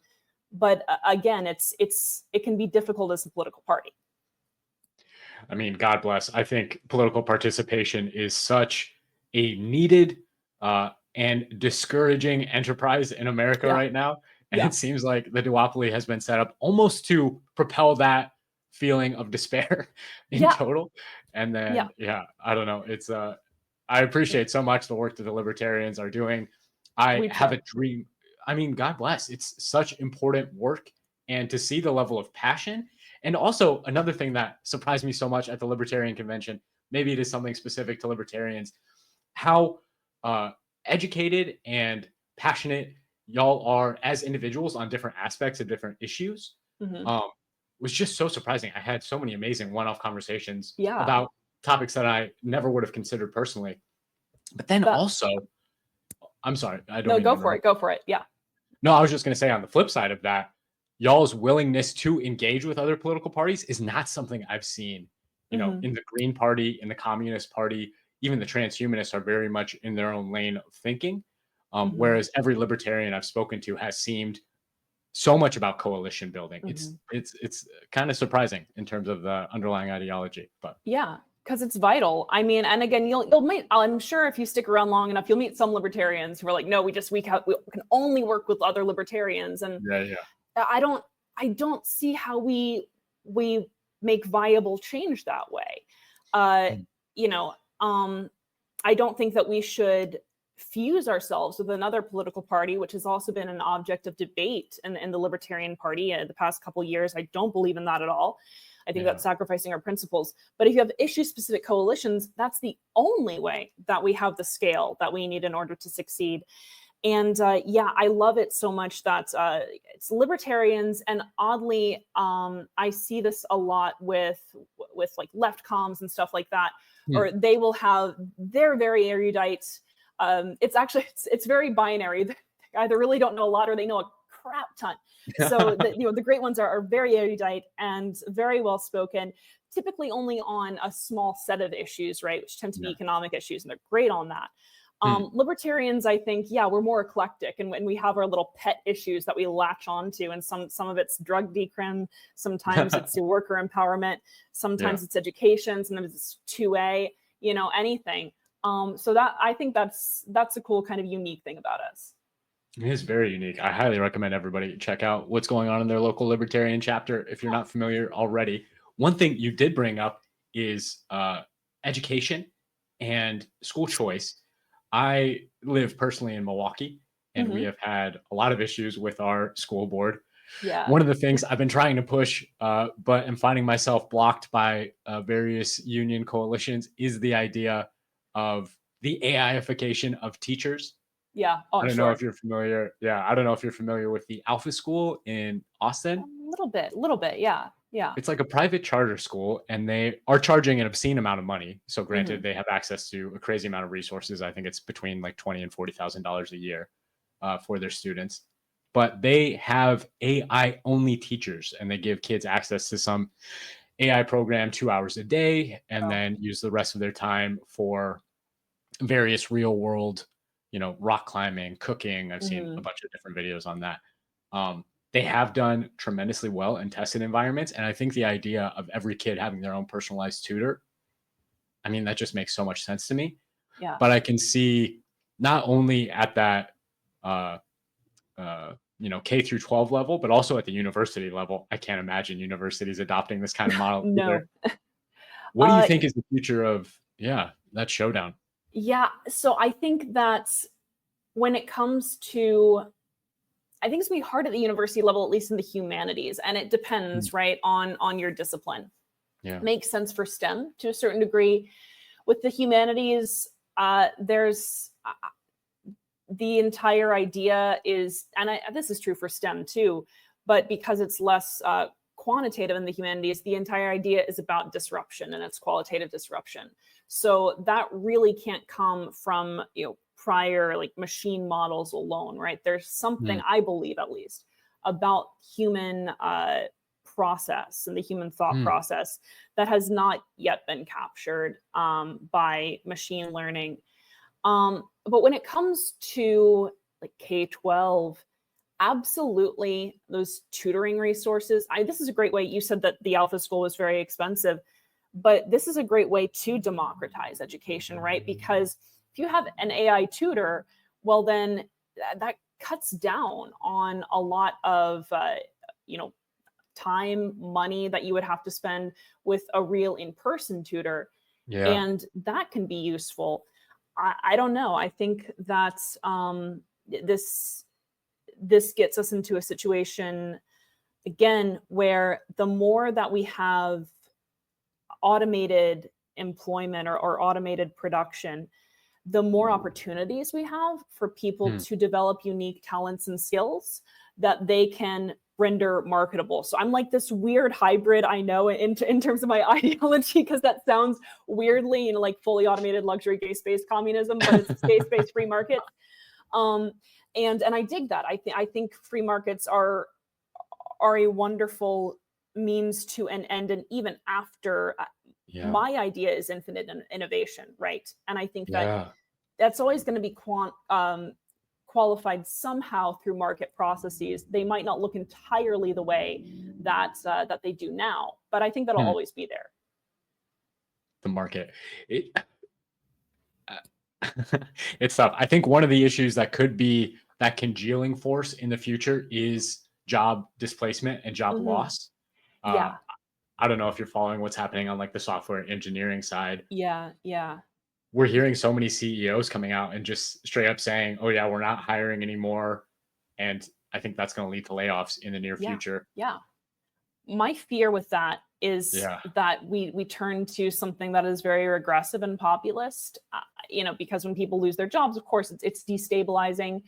But again, it can be difficult as a political party. I mean, God bless. I think political participation is such a needed and discouraging enterprise in America Yeah, right now. And yeah, it seems like the duopoly has been set up almost to propel that feeling of despair in yeah, total. And yeah. then, yeah, I don't know. I appreciate so much the work that the libertarians are doing. I We have try. a dream. I mean, God bless. It's such important work. And to see the level of passion, and also another thing that surprised me so much at the Libertarian Convention, maybe it is something specific to libertarians, how uh, educated and passionate y'all are as individuals on different aspects of different issues. Hmm. Um, was just so surprising. I had so many amazing one-off conversations Yeah. about topics that I never would have considered personally. But then That also, I'm sorry, I don't No, mean to go for it. interrupt. Go for it. Yeah. No, I was just going to say on the flip side of that, y'all's willingness to engage with other political parties is not something I've seen, Hmm. in the Green Party, in the Communist Party, even the transhumanists are very much in their own lane of thinking. Whereas every libertarian I've spoken to has seemed so much about coalition building. It's kind of surprising in terms of the underlying ideology, but Yeah, because it's vital. I mean, and again, you'll meet. I'm sure if you stick around long enough, you'll meet some libertarians who are like, no, we can only work with other libertarians, and yeah. I don't see how we make viable change that way. You know, I don't think that we should fuse ourselves with another political party, which has also been an object of debate in the Libertarian Party in the past couple of years. I don't believe in that at all. I think that's sacrificing our principles. But if you have issue-specific coalitions, that's the only way that we have the scale that we need in order to succeed. And yeah, I love it so much that it's libertarians, and oddly, I see this a lot with like left comms and stuff like that, or they will have, they're very erudite. It's very binary. They either really don't know a lot or they know a crap ton. So the great ones are very erudite and very well spoken, typically only on a small set of issues, right, which tend to be economic issues, and they're great on that. Libertarians, I think, we're more eclectic, and when we have our little pet issues that we latch onto, and some of it's drug decrim, sometimes it's worker empowerment, sometimes it's education, sometimes it's 2A, anything. So that, I think that's a cool kind of unique thing about us. It is very unique. I highly recommend everybody check out what's going on in their local libertarian chapter if you're not familiar already. One thing you did bring up is education and school choice. I live personally in Milwaukee, and we have had a lot of issues with our school board. Yeah. One of the things I've been trying to push, but am finding myself blocked by various union coalitions, is the idea of the AIification of teachers. Yeah. I don't know if you're familiar. Yeah, I don't know if you're familiar with the Alpha School in Austin. A little bit. Yeah. Yeah. It's like a private charter school, and they are charging an obscene amount of money. So granted, they have access to a crazy amount of resources. I think it's between like $20,000 and $40,000 a year for their students. But they have AI only teachers, and they give kids access to some AI program 2 hours a day, and then use the rest of their time for various real world, rock climbing, cooking. I've seen a bunch of different videos on that. They have done tremendously well in tested environments. And I think the idea of every kid having their own personalized tutor, I mean, that just makes so much sense to me. Yeah. But I can see not only at that, K through 12 level, but also at the university level. I can't imagine universities adopting this kind of model. No. What do you think is the future of, that showdown? Yeah. So I think that when it comes to, I think it's gonna be hard at the university level, at least in the humanities, and it depends, right, on your discipline. Yeah, makes sense for STEM to a certain degree. With the humanities, there's the entire idea is, and this is true for STEM too, but because it's less quantitative in the humanities, the entire idea is about disruption, and it's qualitative disruption. So that really can't come from prior like machine models alone, right? There's something, I believe at least, about human process and the human thought process that has not yet been captured by machine learning. But when it comes to like K-12, absolutely those tutoring resources. This is a great way. You said that the Alpha School was very expensive, but this is a great way to democratize education, right? Because if you have an AI tutor, well, then that cuts down on a lot of, time, money that you would have to spend with a real in-person tutor. Yeah. And that can be useful. I don't know. I think that this gets us into a situation, again, where the more that we have automated employment or automated production, the more opportunities we have for people to develop unique talents and skills that they can render marketable. So I'm like this weird hybrid, I know, in terms of my ideology, because that sounds weirdly, like fully automated luxury gay-based communism, but it's a space-based free market. And I dig that. I think free markets are a wonderful means to an end, and even after my idea is infinite innovation, right? And I think that that's always going to be qualified somehow through market processes, they might not look entirely the way that that they do now. But I think that'll Hmm, always be there. the market. It, uh, it's tough. I think one of the issues that could be that congealing force in the future is job displacement and job Hmm. loss. Uh, Yeah, I don't know if you're following what's happening on like the software engineering side. yeah, yeah, We're hearing so many CEOs coming out and just straight up saying, "Oh yeah, we're not hiring anymore," and I think that's going to lead to layoffs in the near yeah, future. yeah. My fear with that is Yeah, that we turn to something that is very regressive and populist. Because when people lose their jobs, of course, it's destabilizing.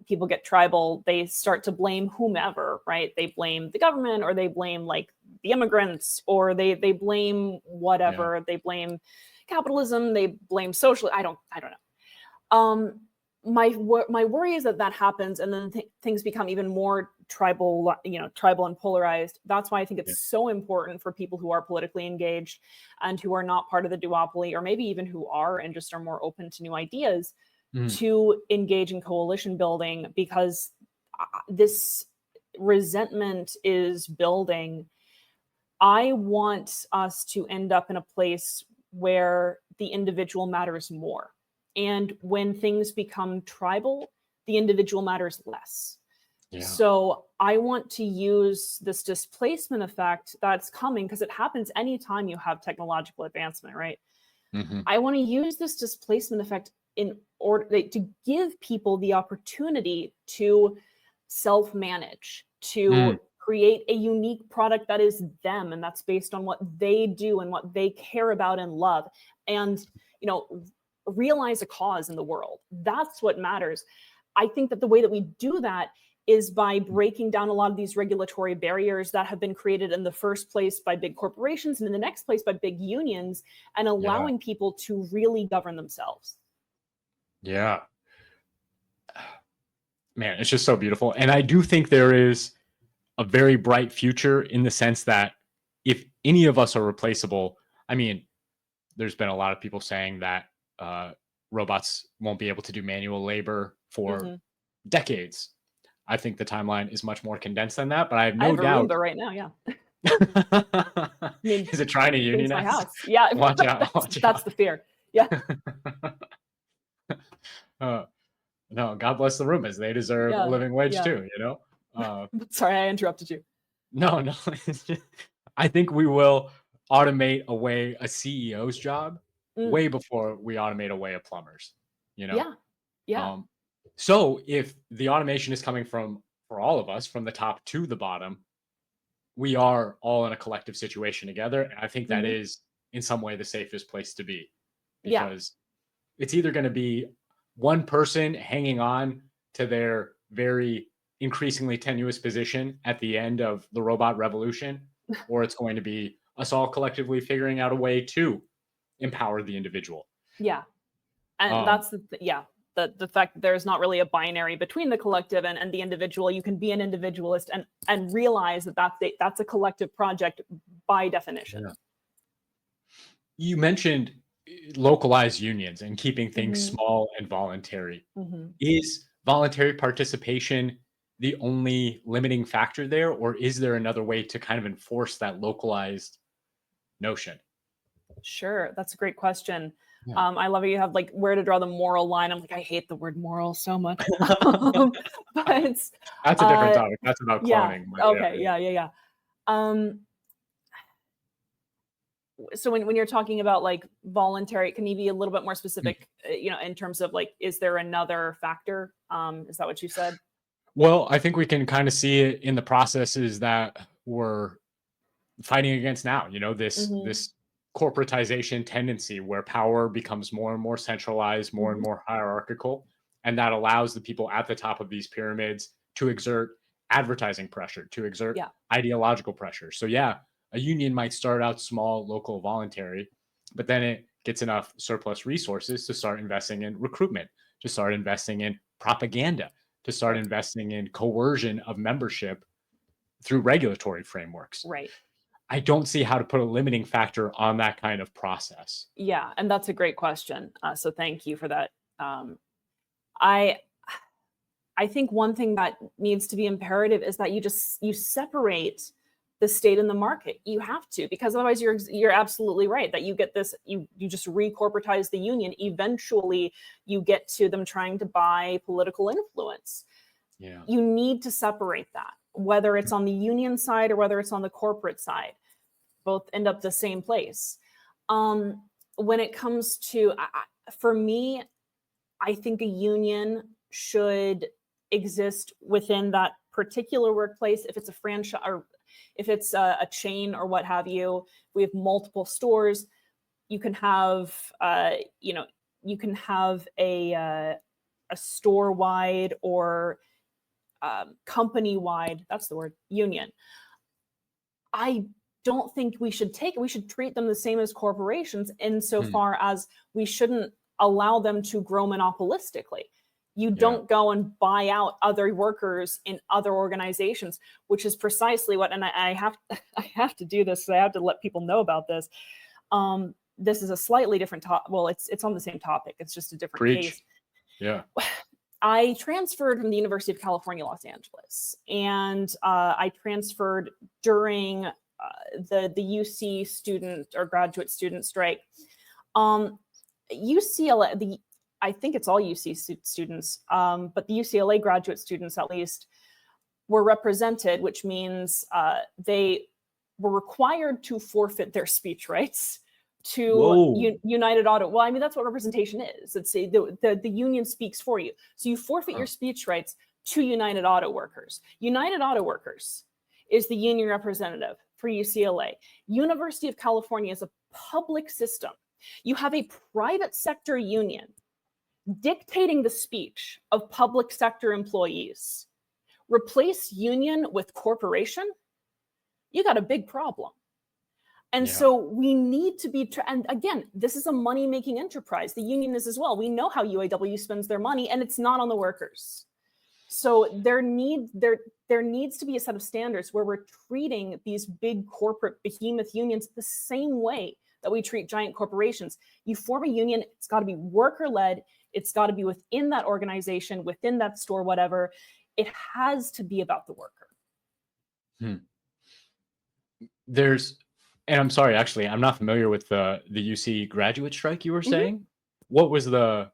People get tribal. They start to blame whomever, right? They blame the government, or they blame like the immigrants, or they blame yeah, whatever. They blame capitalism. They blame social. I don't know. My worry is that that happens, and then things become even more tribal, tribal and polarized. That's why I think yeah. it's so important for people who are politically engaged and who are not part of the duopoly, or maybe even who are and just are more open to new ideas, Mm, to engage in coalition building, because this resentment is building. I want us to end up in a place where the individual matters more. And when things become tribal, the individual matters less. yeah. So I want to use this displacement effect that's coming, because it happens anytime you have technological advancement, right? Hmm. I want to use this displacement effect in order to give people the opportunity to self manage, to Mm, create a unique product that is them and that's based on what they do and what they care about and love, and you know realize a cause in the world. That's what matters. I think that the way that we do that is by breaking down a lot of these regulatory barriers that have been created in the first place by big corporations and in the next place by big unions, and yeah, allowing people to really govern themselves. yeah. Man, it's just so beautiful. And I do think there is a very bright future in the sense that if any of us are replaceable, I mean, there's been a lot of people saying that uh, robots won't be able to do manual labor for Hmm. decades. I think the timeline is much more condensed than that, but I have I no have a doubt. Roomba right now. Yeah. I mean, Is it trying to against my unionize? house. Yeah. Watch out! that's Watch that's out! the fear. Yeah. uh, no, God bless the Roombas. They deserve a Yeah. living wage Yeah. too. You know. Sorry, I interrupted you. No, no. It's just, I think we will automate away a CEO's job Mm, way before we automate away a plumber's. You know. yeah. Yeah. Um, so if the automation is coming from for all of us from the top to the bottom, we are all in a collective situation together. And I think that Hmm. is in some way the safest place to be Yeah. because it's either going to be one person hanging on to their very increasingly tenuous position at the end of the robot revolution, or it's going to be us all collectively figuring out a way to empower the individual. Yeah. And Um, that's yeah, the fact that there's not really a binary between the collective and the individual. You can be an individualist and realize that that's a collective project by definition. yeah. You mentioned localized unions and keeping things Hmm. small and voluntary. Hmm. Is voluntary participation the only limiting factor there, or is there another way to kind of enforce that localized notion? Sure, that's a great question. Yeah. I love it. You have like where to draw the moral line. I'm like, I hate the word moral so much. But That's a different uh, topic. That's about yeah, cloning. But yeah, okay, yeah. yeah, yeah, yeah. Um, so when you're talking about like voluntary, can you be a little bit more Mm. specific? In terms of like, is there another factor? Is that what you said? Well, I think we can kind of see it in the processes that we're fighting against now. You know, Hmm. this corporatization tendency where power becomes more and more centralized, more and Hmm. more hierarchical, and that allows the people at the top of these pyramids to exert advertising pressure, to exert Yeah, ideological pressure. So yeah, a union might start out small, local, voluntary, but then it gets enough surplus resources to start investing in recruitment, to start investing in propaganda, to start right, investing in coercion of membership through regulatory frameworks. right. I don't see how to put a limiting factor on that kind of process. Yeah, and that's a great question. So thank you for that. I I think one thing that needs to be imperative is that you separate the state and the market. You have to, because otherwise you're absolutely right that you get this, you just re-corporatize the union. Eventually you get to them trying to buy political influence. Yeah. You need to separate that, whether it's on the union side or whether it's on the corporate side. Both end up the same place. When it comes to, for me, I think a union should exist within that particular workplace. If it's a franchise or if it's a chain or what have you, we have multiple stores. You can have, you can have a store-wide or company-wide, that's the word, union. I don't think we should we should treat them the same as corporations insofar as we shouldn't allow them to grow monopolistically. You don't go and buy out other workers in other organizations, which is precisely what, and I have to do this, so I have to let people know about this. This is a slightly different topic. Well, it's on the same topic. It's just a different case. Yeah. I transferred from the University of California, Los Angeles, and I transferred during the UC student or graduate student strike. UCLA, I think it's all UC students, but the UCLA graduate students at least were represented, which means they were required to forfeit their speech rights to United Auto. Well, I mean, that's what representation is. It's the union speaks for you. So you forfeit your speech rights to United Auto Workers. United Auto Workers is the union representative for UCLA. University of California is a public system. You have a private sector union dictating the speech of public sector employees. Replace union with corporation, you got a big problem. And so we need to be, and again, this is a money-making enterprise. The union is as well. We know how UAW spends their money, and it's not on the workers. So there needs to be a set of standards where we're treating these big corporate behemoth unions the same way that we treat giant corporations. You form a union, it's got to be worker-led. It's got to be within that organization, within that store, whatever. It has to be about the worker. And I'm sorry, actually, I'm not familiar with the UC graduate strike you were saying. What was the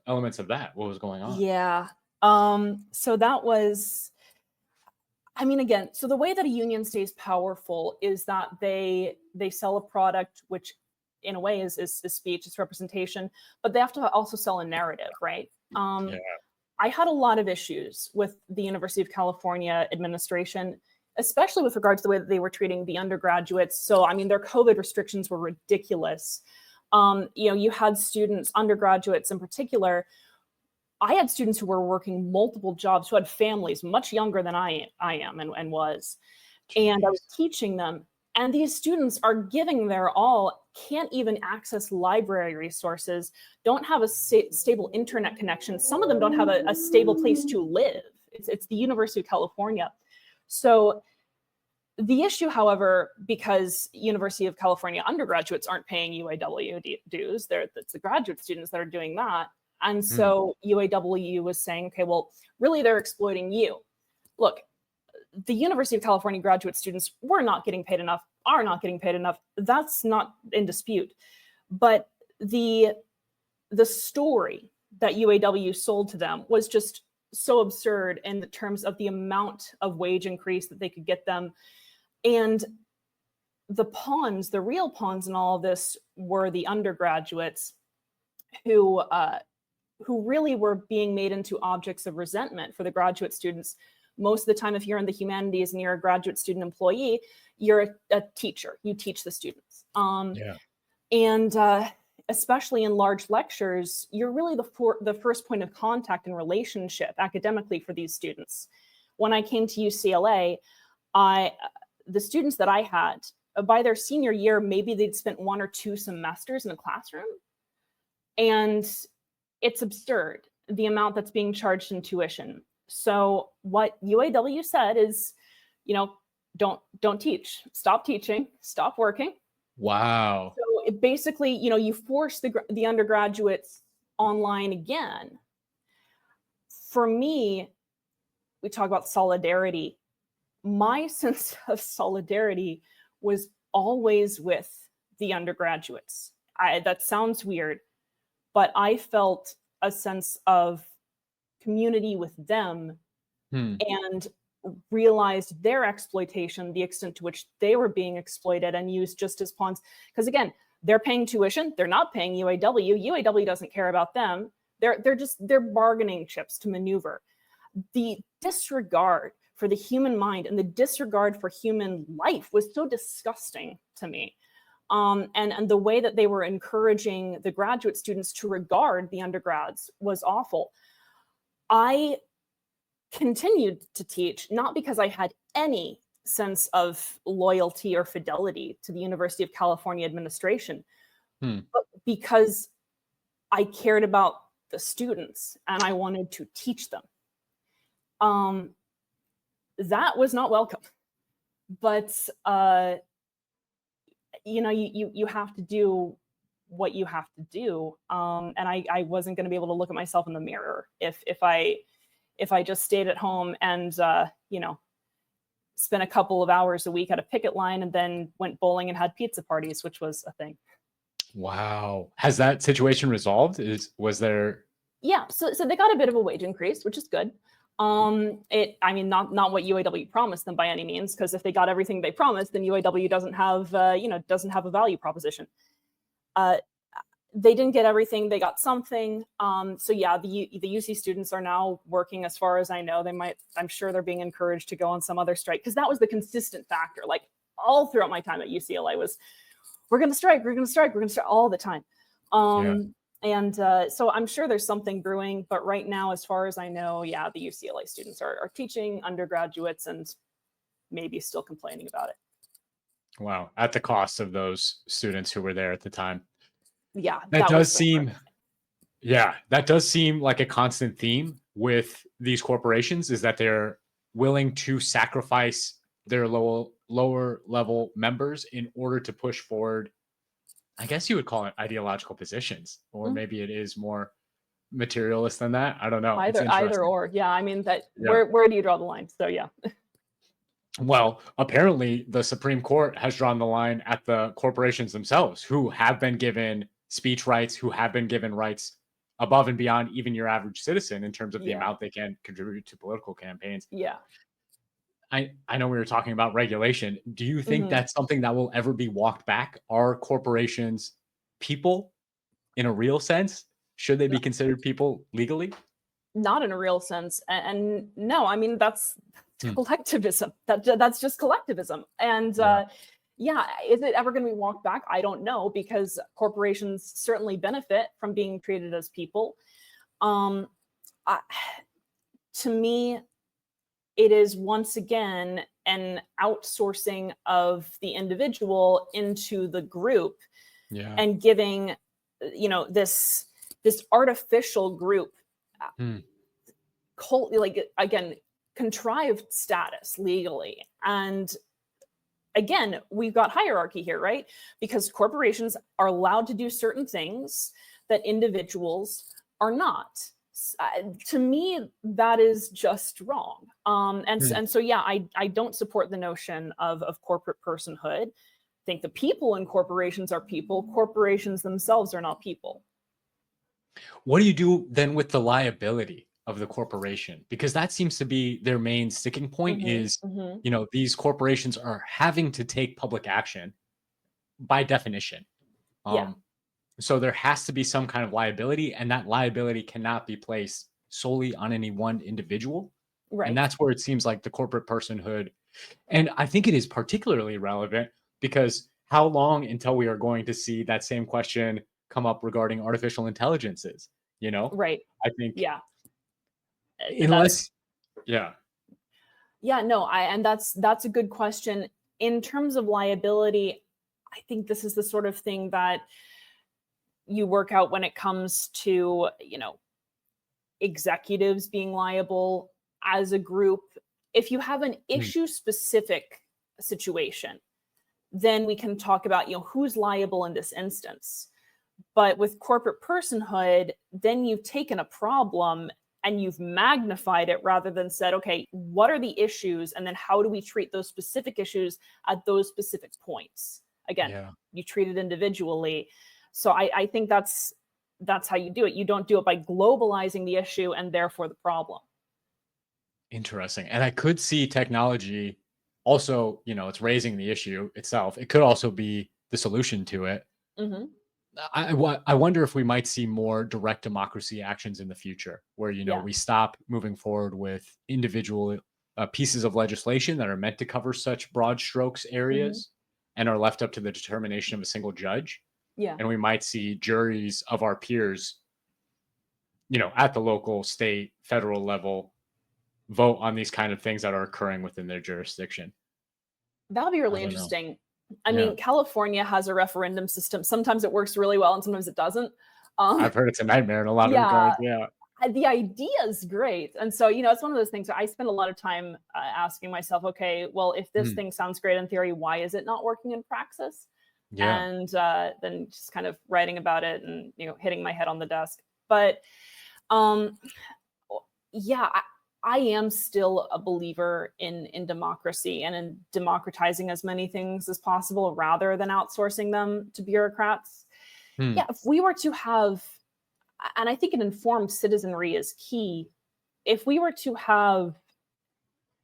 elements of that? What was going on? Yeah. So that was, I mean, again, so the way that a union stays powerful is that they sell a product, which in a way is speech, it's representation, but they have to also sell a narrative, right? I had a lot of issues with the University of California administration, especially with regards to the way that they were treating the undergraduates. So, I mean, their COVID restrictions were ridiculous. You had students, undergraduates in particular. I had students who were working multiple jobs, who had families much younger than I am and was. Jeez. And I was teaching them. And these students are giving their all, can't even access library resources, don't have a stable internet connection. Some of them don't have a stable place to live. It's the University of California. So the issue, however, because University of California undergraduates aren't paying UAW dues, it's the graduate students that are doing that. And so UAW was saying, okay, well, really they're exploiting you. Look, the University of California graduate students were not getting paid enough, are not getting paid enough. That's not in dispute. But the story that UAW sold to them was just so absurd in the terms of the amount of wage increase that they could get them. And the real pawns in all of this were the undergraduates who really were being made into objects of resentment for the graduate students. Most of the time, if you're in the humanities and you're a graduate student employee, you're a teacher. You teach the students. And especially in large lectures, you're really the first point of contact and relationship academically for these students. When I came to UCLA, the students that I had, by their senior year, maybe they'd spent 1 or 2 semesters in a classroom. And it's absurd, the amount that's being charged in tuition. So what UAW said is, don't teach, stop teaching, stop working. Wow. So it basically, you force the undergraduates online again for me, we talk about solidarity. My sense of solidarity was always with the undergraduates. That sounds weird, but I felt a sense of community with them and realized their exploitation, the extent to which they were being exploited and used just as pawns. Because again, they're paying tuition, they're not paying UAW. UAW doesn't care about them. They're bargaining chips to maneuver. The disregard for the human mind and the disregard for human life was so disgusting to me. And the way that they were encouraging the graduate students to regard the undergrads was awful. I continued to teach, not because I had any sense of loyalty or fidelity to the University of California administration, but because I cared about the students and I wanted to teach them. That was not welcome, but you have to do what you have to do. And I wasn't going to be able to look at myself in the mirror if I just stayed at home and spent a couple of hours a week at a picket line and then went bowling and had pizza parties, which was a thing. Wow. Has that situation resolved? Was there? Yeah, so they got a bit of a wage increase, which is good. Not what UAW promised them by any means, because if they got everything they promised, then UAW doesn't have a value proposition. They didn't get everything, they got something. So yeah, the UC students are now working, as far as I know. I'm sure they're being encouraged to go on some other strike, because that was the consistent factor. Like all throughout my time at UCLA was, we're going to strike all the time. And so I'm sure there's something brewing, but right now, as far as I know, yeah, the UCLA students are teaching undergraduates and maybe still complaining about it. Wow. At the cost of those students who were there at the time. Yeah. That does seem like a constant theme with these corporations, is that they're willing to sacrifice their lower level members in order to push forward, I guess you would call it ideological positions, or maybe it is more materialist than that. I don't know. Either or. Yeah. I mean, where do you draw the line? So yeah. Well, apparently the Supreme Court has drawn the line at the corporations themselves, who have been given speech rights, who have been given rights above and beyond even your average citizen in terms of the amount they can contribute to political campaigns. Yeah. I know we were talking about regulation. Do you think that's something that will ever be walked back? Are corporations people in a real sense? Should they be considered people legally? Not in a real sense. And no, I mean, that's collectivism. That's just collectivism. And is it ever going to be walked back? I don't know, because corporations certainly benefit from being treated as people. To me, it is once again an outsourcing of the individual into the group, and giving, this artificial group, contrived status legally. And again, we've got hierarchy here, right? Because corporations are allowed to do certain things that individuals are not. To me, that is just wrong. And so, yeah, I don't support the notion of corporate personhood. I think the people in corporations are people. Corporations themselves are not people. What do you do then with the liability of the corporation? Because that seems to be their main sticking point is, these corporations are having to take public action by definition. So there has to be some kind of liability, and that liability cannot be placed solely on any one individual. Right. And that's where it seems like the corporate personhood, and I think it is particularly relevant, because how long until we are going to see that same question come up regarding artificial intelligences? Right. I think, that's a good question. In terms of liability, I think this is the sort of thing that you work out when it comes to, executives being liable as a group. If you have an issue specific situation, then we can talk about, who's liable in this instance. But with corporate personhood, then you've taken a problem and you've magnified it rather than said, okay, what are the issues? And then how do we treat those specific issues at those specific points? Again, Yeah. you treat it individually. So I think that's how you do it. You don't do it by globalizing the issue and therefore the problem. Interesting. And I could see technology also, it's raising the issue itself. It could also be the solution to it. Mm-hmm. I wonder if we might see more direct democracy actions in the future where, Yeah. we stop moving forward with individual pieces of legislation that are meant to cover such broad strokes areas and are left up to the determination of a single judge. Yeah. And we might see juries of our peers, at the local, state, federal level vote on these kind of things that are occurring within their jurisdiction. That would be I really don't know. interesting. I Yeah. mean, California has a referendum system. Sometimes it works really well and sometimes it doesn't. I've heard it's a nightmare in a lot of Yeah. regards. Yeah. The idea is great. And so, it's one of those things that I spend a lot of time asking myself, okay, well, if this thing sounds great in theory, why is it not working in praxis? Yeah. And then just kind of writing about it and, hitting my head on the desk. But yeah, I am still a believer in democracy and in democratizing as many things as possible rather than outsourcing them to bureaucrats. Yeah, if we were to have, and I think an informed citizenry is key, if we were to have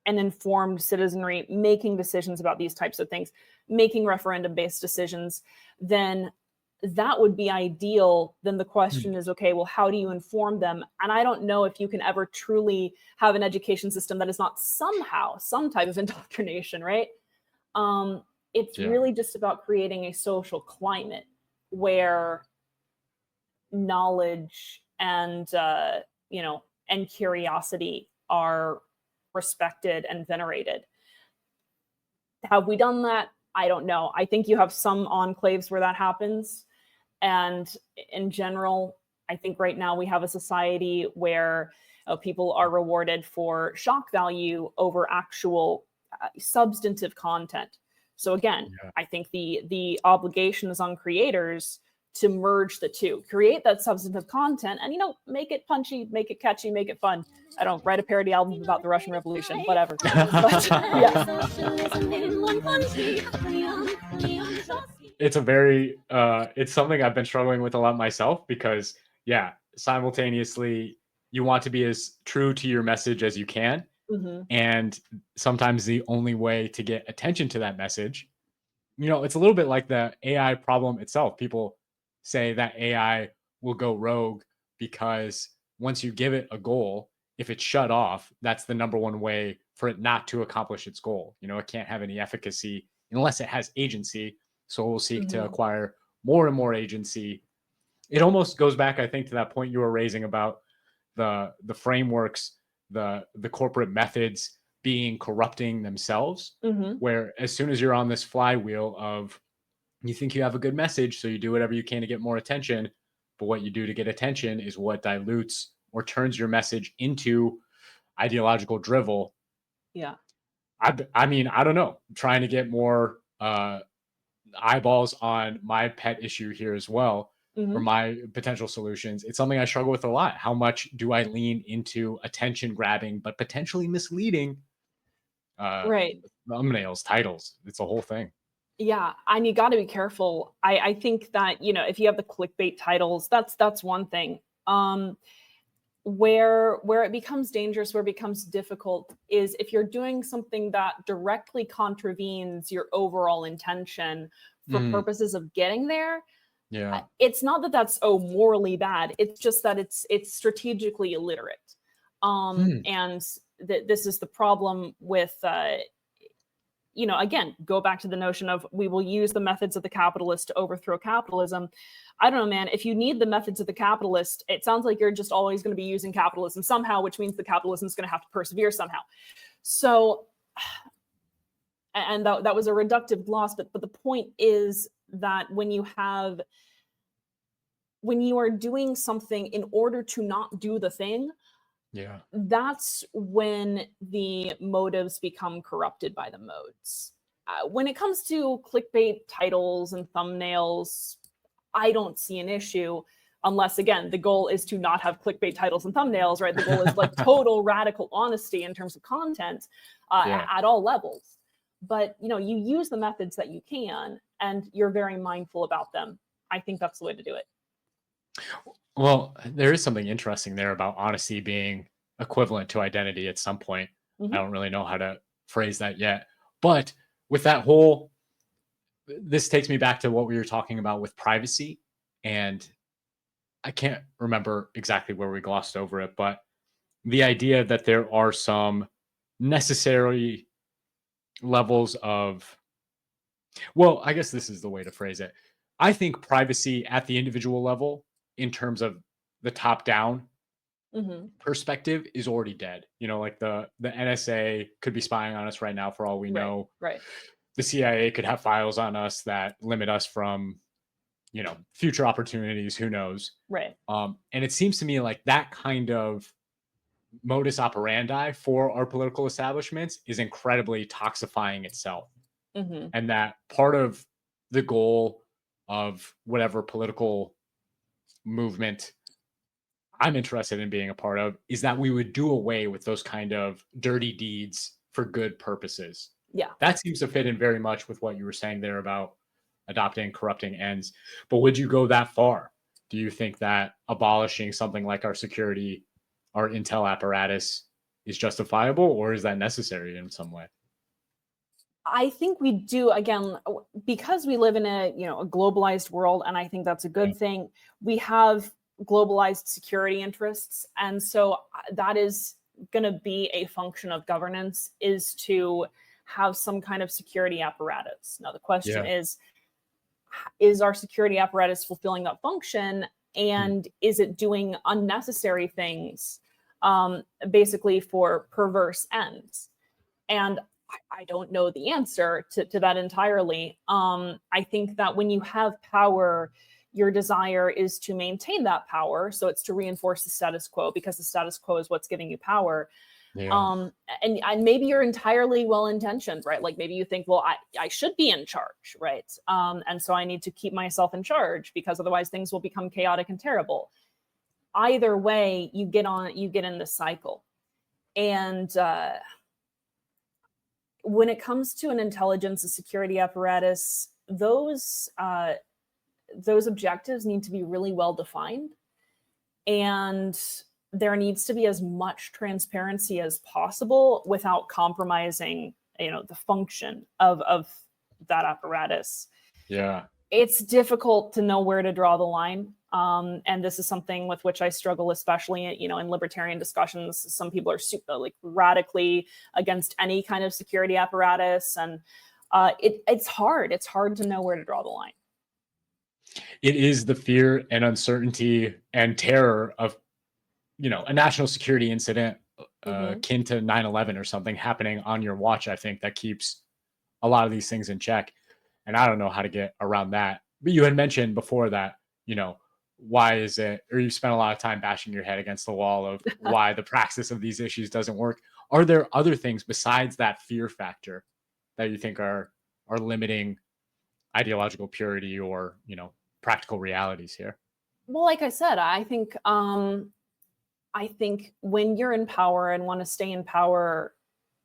an informed citizenry making decisions about these types of things, making referendum-based decisions, then that would be ideal. Then the question is, okay, well, how do you inform them? And I don't know if you can ever truly have an education system that is not somehow some type of indoctrination, right? It's really just about creating a social climate where knowledge and and curiosity are respected and venerated. Have we done that? I don't know. I think you have some enclaves where that happens. And in general, I think right now we have a society where people are rewarded for shock value over actual substantive content. So again, I think the obligation is on creators to merge the two, create that substantive content and, make it punchy, make it catchy, make it fun. I don't write a parody album about the Russian Revolution, whatever. But, yeah. It's it's something I've been struggling with a lot myself because simultaneously you want to be as true to your message as you can. And sometimes the only way to get attention to that message, it's a little bit like the AI problem itself. People say that AI will go rogue because once you give it a goal, if it's shut off, that's the number one way for it not to accomplish its goal. It can't have any efficacy unless it has agency. So we'll seek to acquire more and more agency. It almost goes back, I think, to that point you were raising about the frameworks, the corporate methods being corrupting themselves, where as soon as you're on this flywheel of you think you have a good message, so you do whatever you can to get more attention, but what you do to get attention is what dilutes or turns your message into ideological drivel. Yeah. I mean, I don't know, I'm trying to get more eyeballs on my pet issue here as well, or my potential solutions. It's something I struggle with a lot. How much do I lean into attention grabbing, but potentially misleading thumbnails, titles? It's a whole thing. Yeah, and you got to be careful. I think that, if you have the clickbait titles, that's one thing. Where it becomes dangerous, where it becomes difficult is if you're doing something that directly contravenes your overall intention for purposes of getting there. Yeah. It's not that that's morally bad. It's just that it's strategically illiterate. And this is the problem with again, go back to the notion of we will use the methods of the capitalist to overthrow capitalism. I don't know, man. If you need the methods of the capitalist, it sounds like you're just always going to be using capitalism somehow, which means the capitalism is going to have to persevere somehow. So, and that was a reductive gloss, but the point is that when you are doing something in order to not do the thing, that's when the motives become corrupted by the modes. When it comes to clickbait titles and thumbnails, I don't see an issue. unless again, the goal is to not have clickbait titles and thumbnails, right? The goal is like total radical honesty in terms of content at all levels. But you use the methods that you can, and you're very mindful about them. I think that's the way to do it. Well, there is something interesting there about honesty being equivalent to identity at some point. I don't really know how to phrase that yet. But with that whole, this takes me back to what we were talking about with privacy. And I can't remember exactly where we glossed over it, but the idea that there are some necessary levels of, well, I guess this is the way to phrase it. I think privacy at the individual level, in terms of the top down perspective, is already dead. Like the NSA could be spying on us right now for all we know. Right. The CIA could have files on us that limit us from, future opportunities. Who knows? Right. And it seems to me like that kind of modus operandi for our political establishments is incredibly toxifying itself. And that part of the goal of whatever political movement I'm interested in being a part of is that we would do away with those kind of dirty deeds for good purposes. Yeah. That seems to fit in very much with what you were saying there about adopting corrupting ends. But would you go that far? Do you think that abolishing something like our security, our intel apparatus is justifiable, or is that necessary in some way? I think we do, again, because we live in a globalized world, and I think that's a good thing. We have globalized security interests, and so that is going to be a function of governance, is to have some kind of security apparatus. Now the question is our security apparatus fulfilling that function, and is it doing unnecessary things basically for perverse ends? And I don't know the answer to that entirely. I think that when you have power, your desire is to maintain that power. So it's to reinforce the status quo, because the status quo is what's giving you power. And maybe you're entirely well-intentioned, right? Like maybe you think, well, I should be in charge, right? And so I need to keep myself in charge, because otherwise things will become chaotic and terrible. Either way, you get in this cycle. And when it comes to an intelligence and security apparatus, those objectives need to be really well defined, and there needs to be as much transparency as possible without compromising, the function of that apparatus. Yeah. It's difficult to know where to draw the line. And this is something with which I struggle, especially, in libertarian discussions. Some people are super radically against any kind of security apparatus. And it's hard. It's hard to know where to draw the line. It is the fear and uncertainty and terror of, a national security incident akin to 9/11 or something happening on your watch, I think, that keeps a lot of these things in check. And I don't know how to get around that. But you had mentioned before that, why is it, or you spent a lot of time bashing your head against the wall of why the praxis of these issues doesn't work. Are there other things besides that fear factor that you think are limiting ideological purity or, practical realities here? Well, like I said, I think when you're in power and want to stay in power,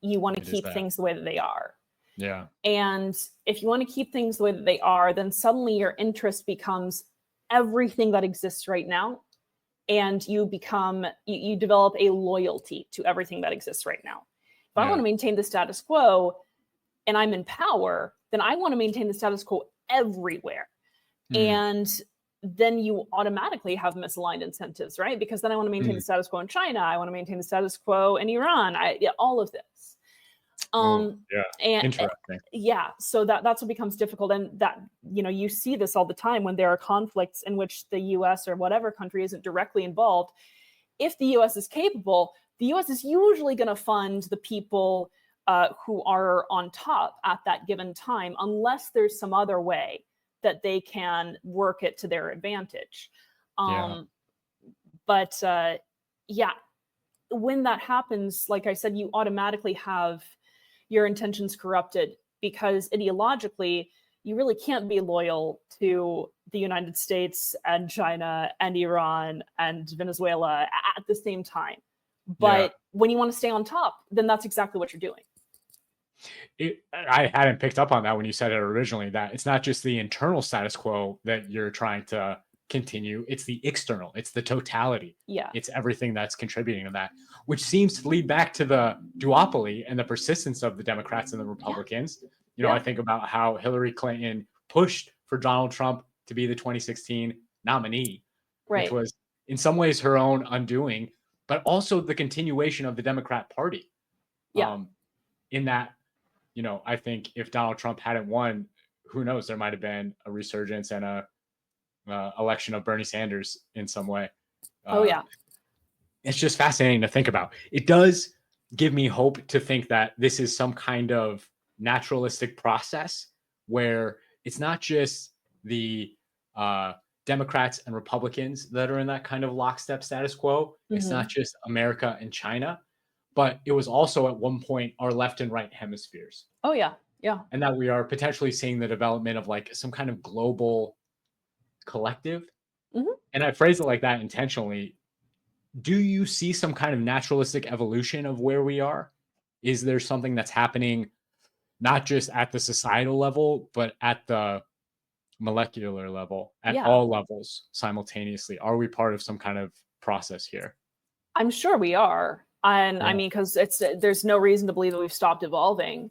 you want to keep things the way that they are. Yeah. And if you want to keep things the way that they are, then suddenly your interest becomes everything that exists right now. And you develop a loyalty to everything that exists right now. If I want to maintain the status quo and I'm in power, then I want to maintain the status quo everywhere. And then you automatically have misaligned incentives, right? Because then I want to maintain the status quo in China. I want to maintain the status quo in Iran. All of this. And interesting. So that's what becomes difficult. And that, you see this all the time when there are conflicts in which the US or whatever country isn't directly involved. If the US is capable, the US is usually going to fund the people who are on top at that given time, unless there's some other way that they can work it to their advantage. But when that happens, like I said, you automatically have your intentions corrupted, because ideologically you really can't be loyal to the United States and China and Iran and Venezuela at the same time. But when you want to stay on top, then that's exactly what you're doing. I hadn't picked up on that when you said it originally, that it's not just the internal status quo that you're trying to continue, it's the external, it's the totality. Yeah. It's everything that's contributing to that, which seems to lead back to the duopoly and the persistence of the Democrats and the Republicans. You know, I think about how Hillary Clinton pushed for Donald Trump to be the 2016 nominee, which was in some ways her own undoing, but also the continuation of the Democrat Party. In that, you know, I think if Donald Trump hadn't won, who knows, there might have been a resurgence and a election of Bernie Sanders in some way. It's just fascinating to think about. It does give me hope to think that this is some kind of naturalistic process where it's not just the Democrats and Republicans that are in that kind of lockstep status quo. It's not just America and China, but it was also at one point our left and right hemispheres. And that we are potentially seeing the development of like some kind of global collective. And I phrase it like that intentionally. Do you see some kind of naturalistic evolution of where we are? Is there something that's happening not just at the societal level, but at the molecular level, at all levels simultaneously? Are we part of some kind of process here? I'm sure we are. And I mean, because there's no reason to believe that we've stopped evolving.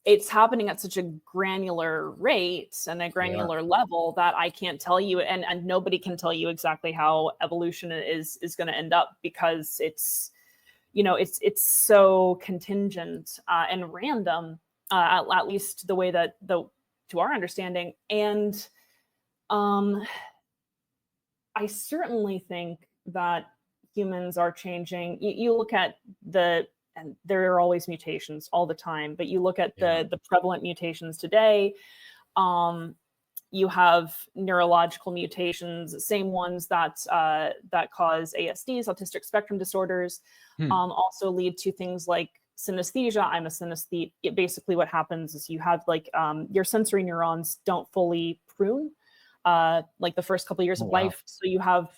It's happening at such a granular rate and a granular level that I can't tell you, and nobody can tell you exactly how evolution is going to end up, because it's so contingent and random, at least the way that to our understanding. And I certainly think that humans are changing. You look at and there are always mutations all the time, but you look at the prevalent mutations today, you have neurological mutations, same ones that cause ASDs, autistic spectrum disorders, also lead to things like synesthesia. I'm a synesthete. Basically what happens is you have like your sensory neurons don't fully prune like the first couple of years of life. So you have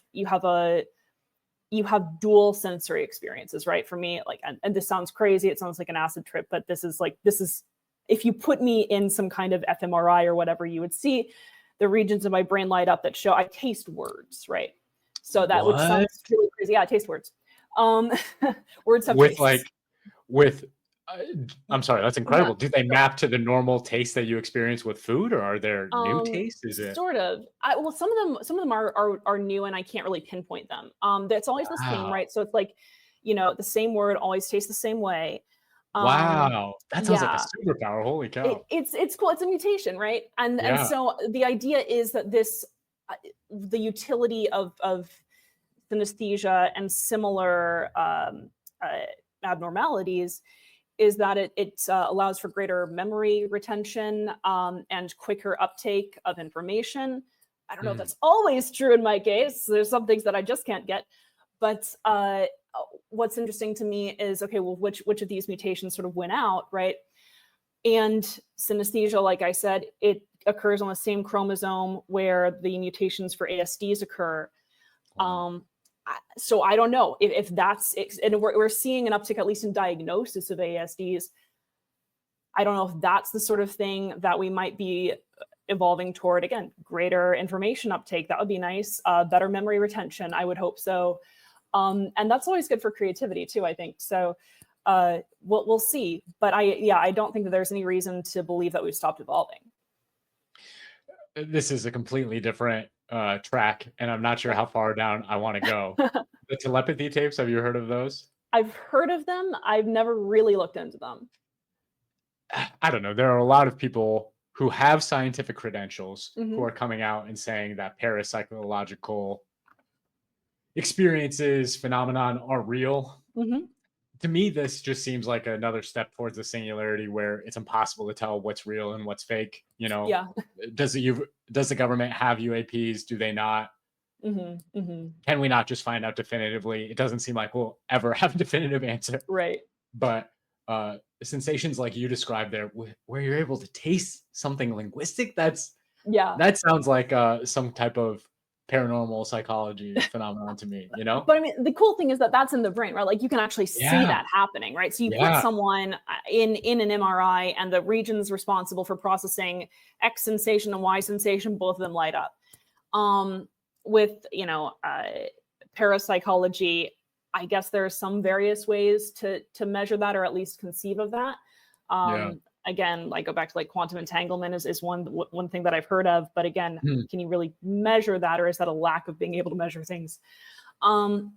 dual sensory experiences, right? For me, like, and this sounds crazy, it sounds like an acid trip, but this is if you put me in some kind of fMRI or whatever, you would see the regions of my brain light up that show I taste words, right? So that would sound really crazy. Yeah, I taste words. Words have tastes. I'm sorry, that's incredible. Do they map to the normal taste that you experience with food, or are there new tastes? Is it sort of? Well, some of them are new, and I can't really pinpoint them. That's always the same, right? So it's like, the same word always tastes the same way. Wow, that sounds like a superpower. Holy cow! It's cool. It's a mutation, right? And so the idea is that the utility of synesthesia and similar abnormalities is that it allows for greater memory retention and quicker uptake of information. I don't know if that's always true in my case. There's some things that I just can't get. But what's interesting to me is, okay, well, which of these mutations sort of win out, right? And synesthesia, like I said, it occurs on the same chromosome where the mutations for ASDs occur. So I don't know if that's, and we're seeing an uptick, at least in diagnosis of ASDs. I don't know if that's the sort of thing that we might be evolving toward. Again, greater information uptake, that would be nice. Better memory retention, I would hope so. And that's always good for creativity too, I think. So we'll see. But I don't think that there's any reason to believe that we've stopped evolving. This is a completely different track, and I'm not sure how far down I want to go. The telepathy tapes, have you heard of those? I've heard of them. I've never really looked into them. I don't know. There are a lot of people who have scientific credentials who are coming out and saying that parapsychological experiences, phenomenon are real. To me, this just seems like another step towards the singularity where it's impossible to tell what's real and what's fake. Does the government have UAPs? Do they not? Can we not just find out definitively? It doesn't seem like we'll ever have a definitive answer. Right. But sensations like you described there, where you're able to taste something linguistic, Yeah. that sounds like some type of paranormal psychology phenomenon to me, you know? But I mean, the cool thing is that that's in the brain, right? Like you can actually see Yeah, that happening, right? So you put yeah, someone in an MRI, and the regions responsible for processing X sensation and Y sensation, both of them light up. Um, with parapsychology, I guess there are some various ways to measure that, or at least conceive of that. yeah. Again, like go back to like quantum entanglement is one thing that I've heard of, but again, Hmm. can you really measure that, or is that a lack of being able to measure things? Um,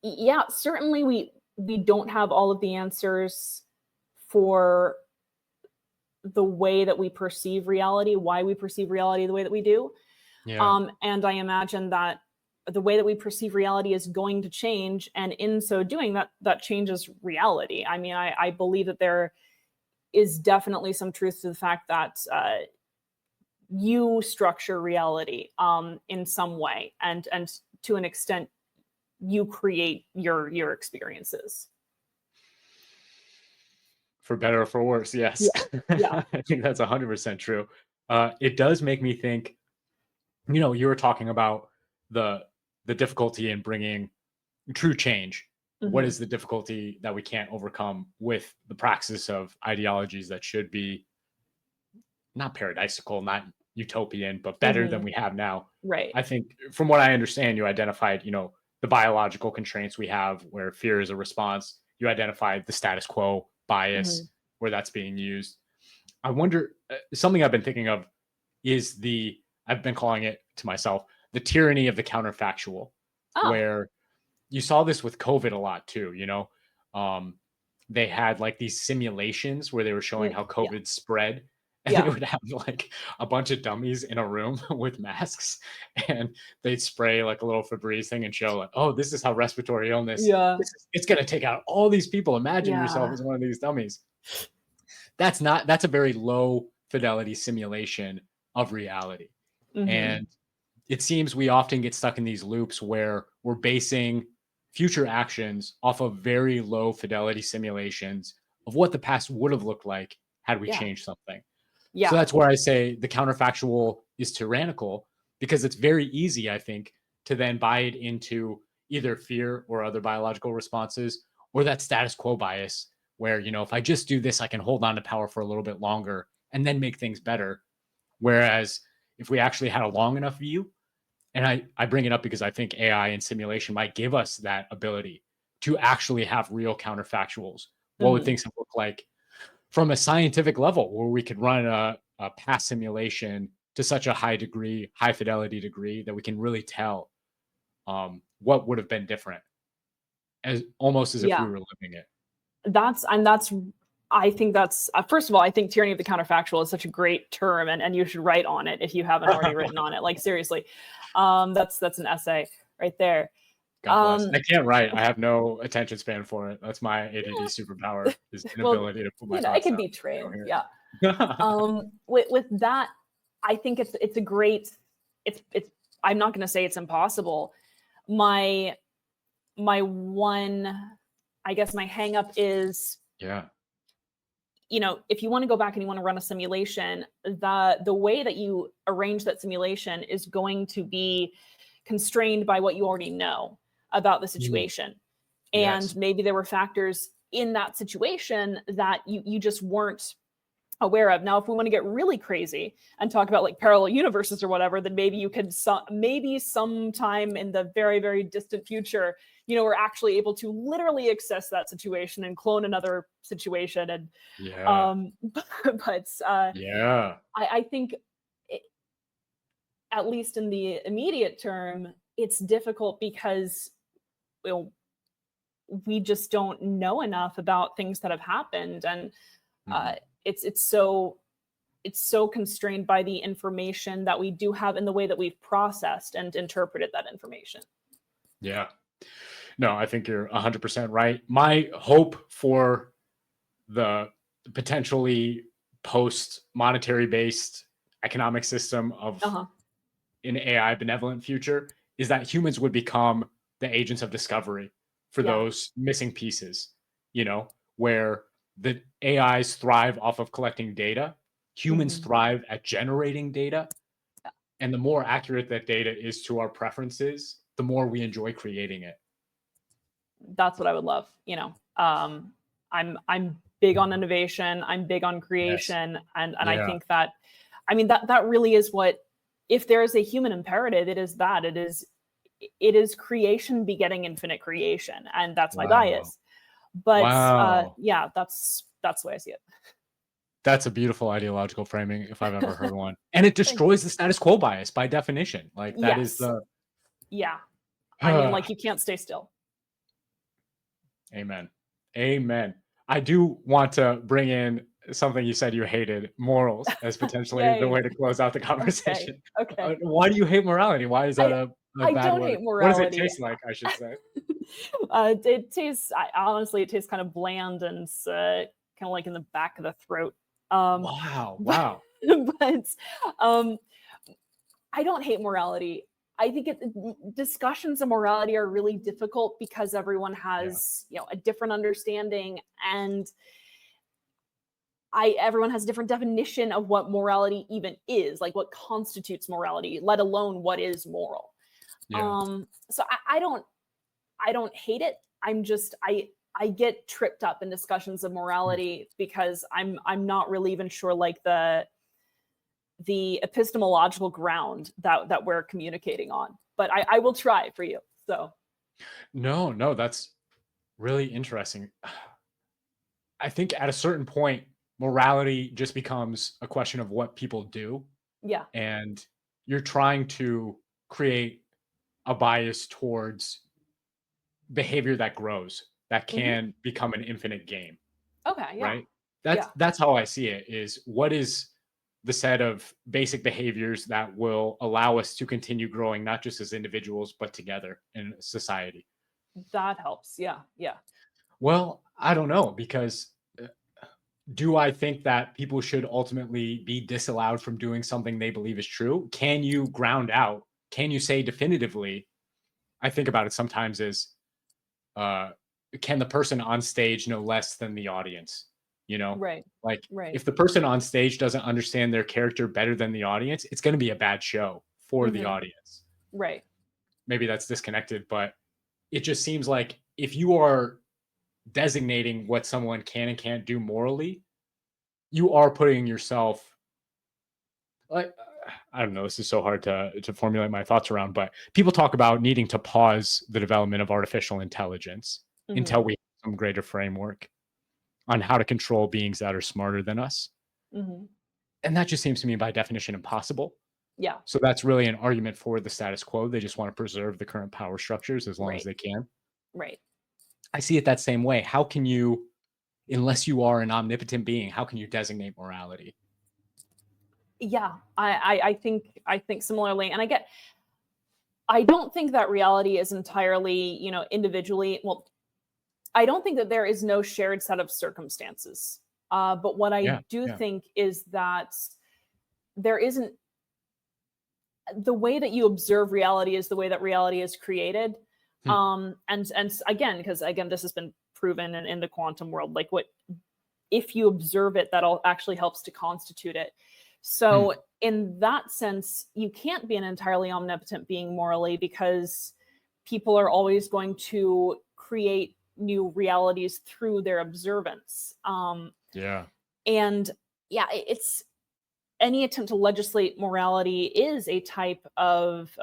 yeah, certainly we don't have all of the answers for the way that we perceive reality, why we perceive reality the way that we do. Yeah. And I imagine that the way that we perceive reality is going to change, and in so doing, that changes reality. I mean, I believe that there is definitely some truth to the fact that you structure reality in some way, and to an extent, you create your experiences. For better or for worse, yes. Yeah, yeah. I think that's 100% true. It does make me think, you were talking about the the difficulty in bringing true change. What Hmm. is the difficulty that we can't overcome with the praxis of ideologies that should be not paradisical, not utopian, but better than Hmm. we have now? Right. I think from what I understand, you identified, the biological constraints we have where fear is a response. You identified the status quo Hmm. bias where that's being used. I wonder, something I've been thinking of is I've been calling it to myself, the tyranny of the counterfactual, Oh, where you saw this with COVID a lot too, Um, they had like these simulations where they were showing how yeah, COVID spread, and they yeah, would have like a bunch of dummies in a room with masks, and they'd spray like a little Febreze thing and show like, oh, this is how respiratory illness, yeah, it's gonna take out all these people. Imagine yourself yeah. as one of these dummies. That's a very low fidelity simulation of reality. Hmm. And it seems we often get stuck in these loops where we're basing future actions off of very low fidelity simulations of what the past would have looked like had we Yeah, changed something. So yeah. that's where I say the counterfactual is tyrannical, because it's very easy, I think, to then buy it into either fear or other biological responses, or that status quo bias where, if I just do this, I can hold on to power for a little bit longer and then make things better. Whereas if we actually had a long enough view, and I bring it up because I think AI and simulation might give us that ability to actually have real counterfactuals. What would Hmm. things look like from a scientific level where we could run a past simulation to such a high degree, high fidelity degree that we can really tell what would have been different, as almost as if we Yeah. were living it. That's I think that's first of all, I think tyranny of the counterfactual is such a great term, and you should write on it if you haven't already written on it. Like seriously, that's an essay right there. God bless. Um, I can't write. I have no attention span for it. That's my ADD superpower, is well, inability to put my it thoughts can down. be Go trained. here. Yeah. With that, I think it's a great. It's. I'm not going to say it's impossible. My one, I guess my hang up is, Yeah. if you want to go back and you want to run a simulation, the way that you arrange that simulation is going to be constrained by what you already know about the Mm. situation. And Yes. maybe there were factors in that situation that you just weren't aware of. Now, if we want to get really crazy and talk about like parallel universes or whatever, then maybe you could maybe sometime in the very, very distant future, we're actually able to literally access that situation and clone another situation. And Yeah. but Yeah. I think it, at least in the immediate term, it's difficult because, well, we just don't know enough about things that have happened, and uh, Mhm. it's so constrained by the information that we do have in the way that we've processed and interpreted that information. Yeah. No, I think you're 100% right. My hope for the potentially post monetary based economic system of Uh-huh. an AI benevolent future is that humans would become the agents of discovery for Yeah. those missing pieces, where the AIs thrive off of collecting data. Humans Mhm. thrive at generating data. And the more accurate that data is to our preferences, the more we enjoy creating it. That's what I would love. I'm big on innovation. I'm big on Yes. creation, and I Yeah. think that, I mean, that really is what, if there is a human imperative, it is that it is creation begetting infinite creation, and that's my Wow. bias. But Wow. yeah, that's the way I see it. That's a beautiful ideological framing if I've ever heard one. And it Thank you. destroys the status quo bias by definition. Like that is Yes. the Yeah. I mean, like, you can't stay still. Amen. Amen. I do want to bring in something you said you hated, morals, as potentially the Yay. way to close out the Okay. conversation. Okay. Why do you hate morality? Why is that I a I bad don't word? hate What does it morality. taste like, I should say? It tastes, honestly, it tastes kind of bland and kind of like in the back of the throat. Um, Wow. but, Wow. but um, I don't hate morality. I think discussions of morality are really difficult because everyone Yeah. has, a different understanding, and everyone has a different definition of what morality even is, like what constitutes morality, let alone what is moral. Yeah. So I don't hate it. I'm just, I get tripped up in discussions of morality because I'm not really even sure, like, the epistemological ground that we're communicating on. But I will try for you. So No, that's really interesting. I think at a certain point, morality just becomes a question of what people do. yeah. And you're trying to create a bias towards behavior that grows, that Hmm. can become an infinite game, Okay. Yeah. right? That's Yeah. that's how I see it, is what is the set of basic behaviors that will allow us to continue growing, not just as individuals, but together in society. That helps. Yeah. Yeah. Well, I don't know, because do I think that people should ultimately be disallowed from doing something they believe is true? Can you ground out? Can you say definitively? I think about it sometimes as uh, can the person on stage know less than the audience? You know, Right. like Right. if the person on stage doesn't understand their character better than the audience, it's going to be a bad show for the Hmm. audience. Right. Maybe that's disconnected, but it just seems like if you are designating what someone can and can't do morally, you are putting yourself, like, I don't know, this is so hard to formulate my thoughts around, but people talk about needing to pause the development of artificial intelligence Hmm. until we have some greater framework on how to control beings that are smarter than us. Hmm. And that just seems to me by definition impossible. Yeah. So that's really an argument for the status quo. They just want to preserve the current power structures as long as Right. they can. Right. I see it that same way. How can you, unless you are an omnipotent being, how can you designate morality? Yeah. I think similarly, and I don't think that reality is entirely, individually. Well, I don't think that there is no shared set of circumstances. But what I Yeah, do yeah. think is that there isn't, the way that you observe reality is the way that reality is created. Hmm, And again, because again, this has been proven in the quantum world, like, what if you observe it, that all actually helps to constitute it. hmm. So in that sense, you can't be an entirely omnipotent being morally, because people are always going to create new realities through their observance. Yeah. And yeah, it's, any attempt to legislate morality is a type of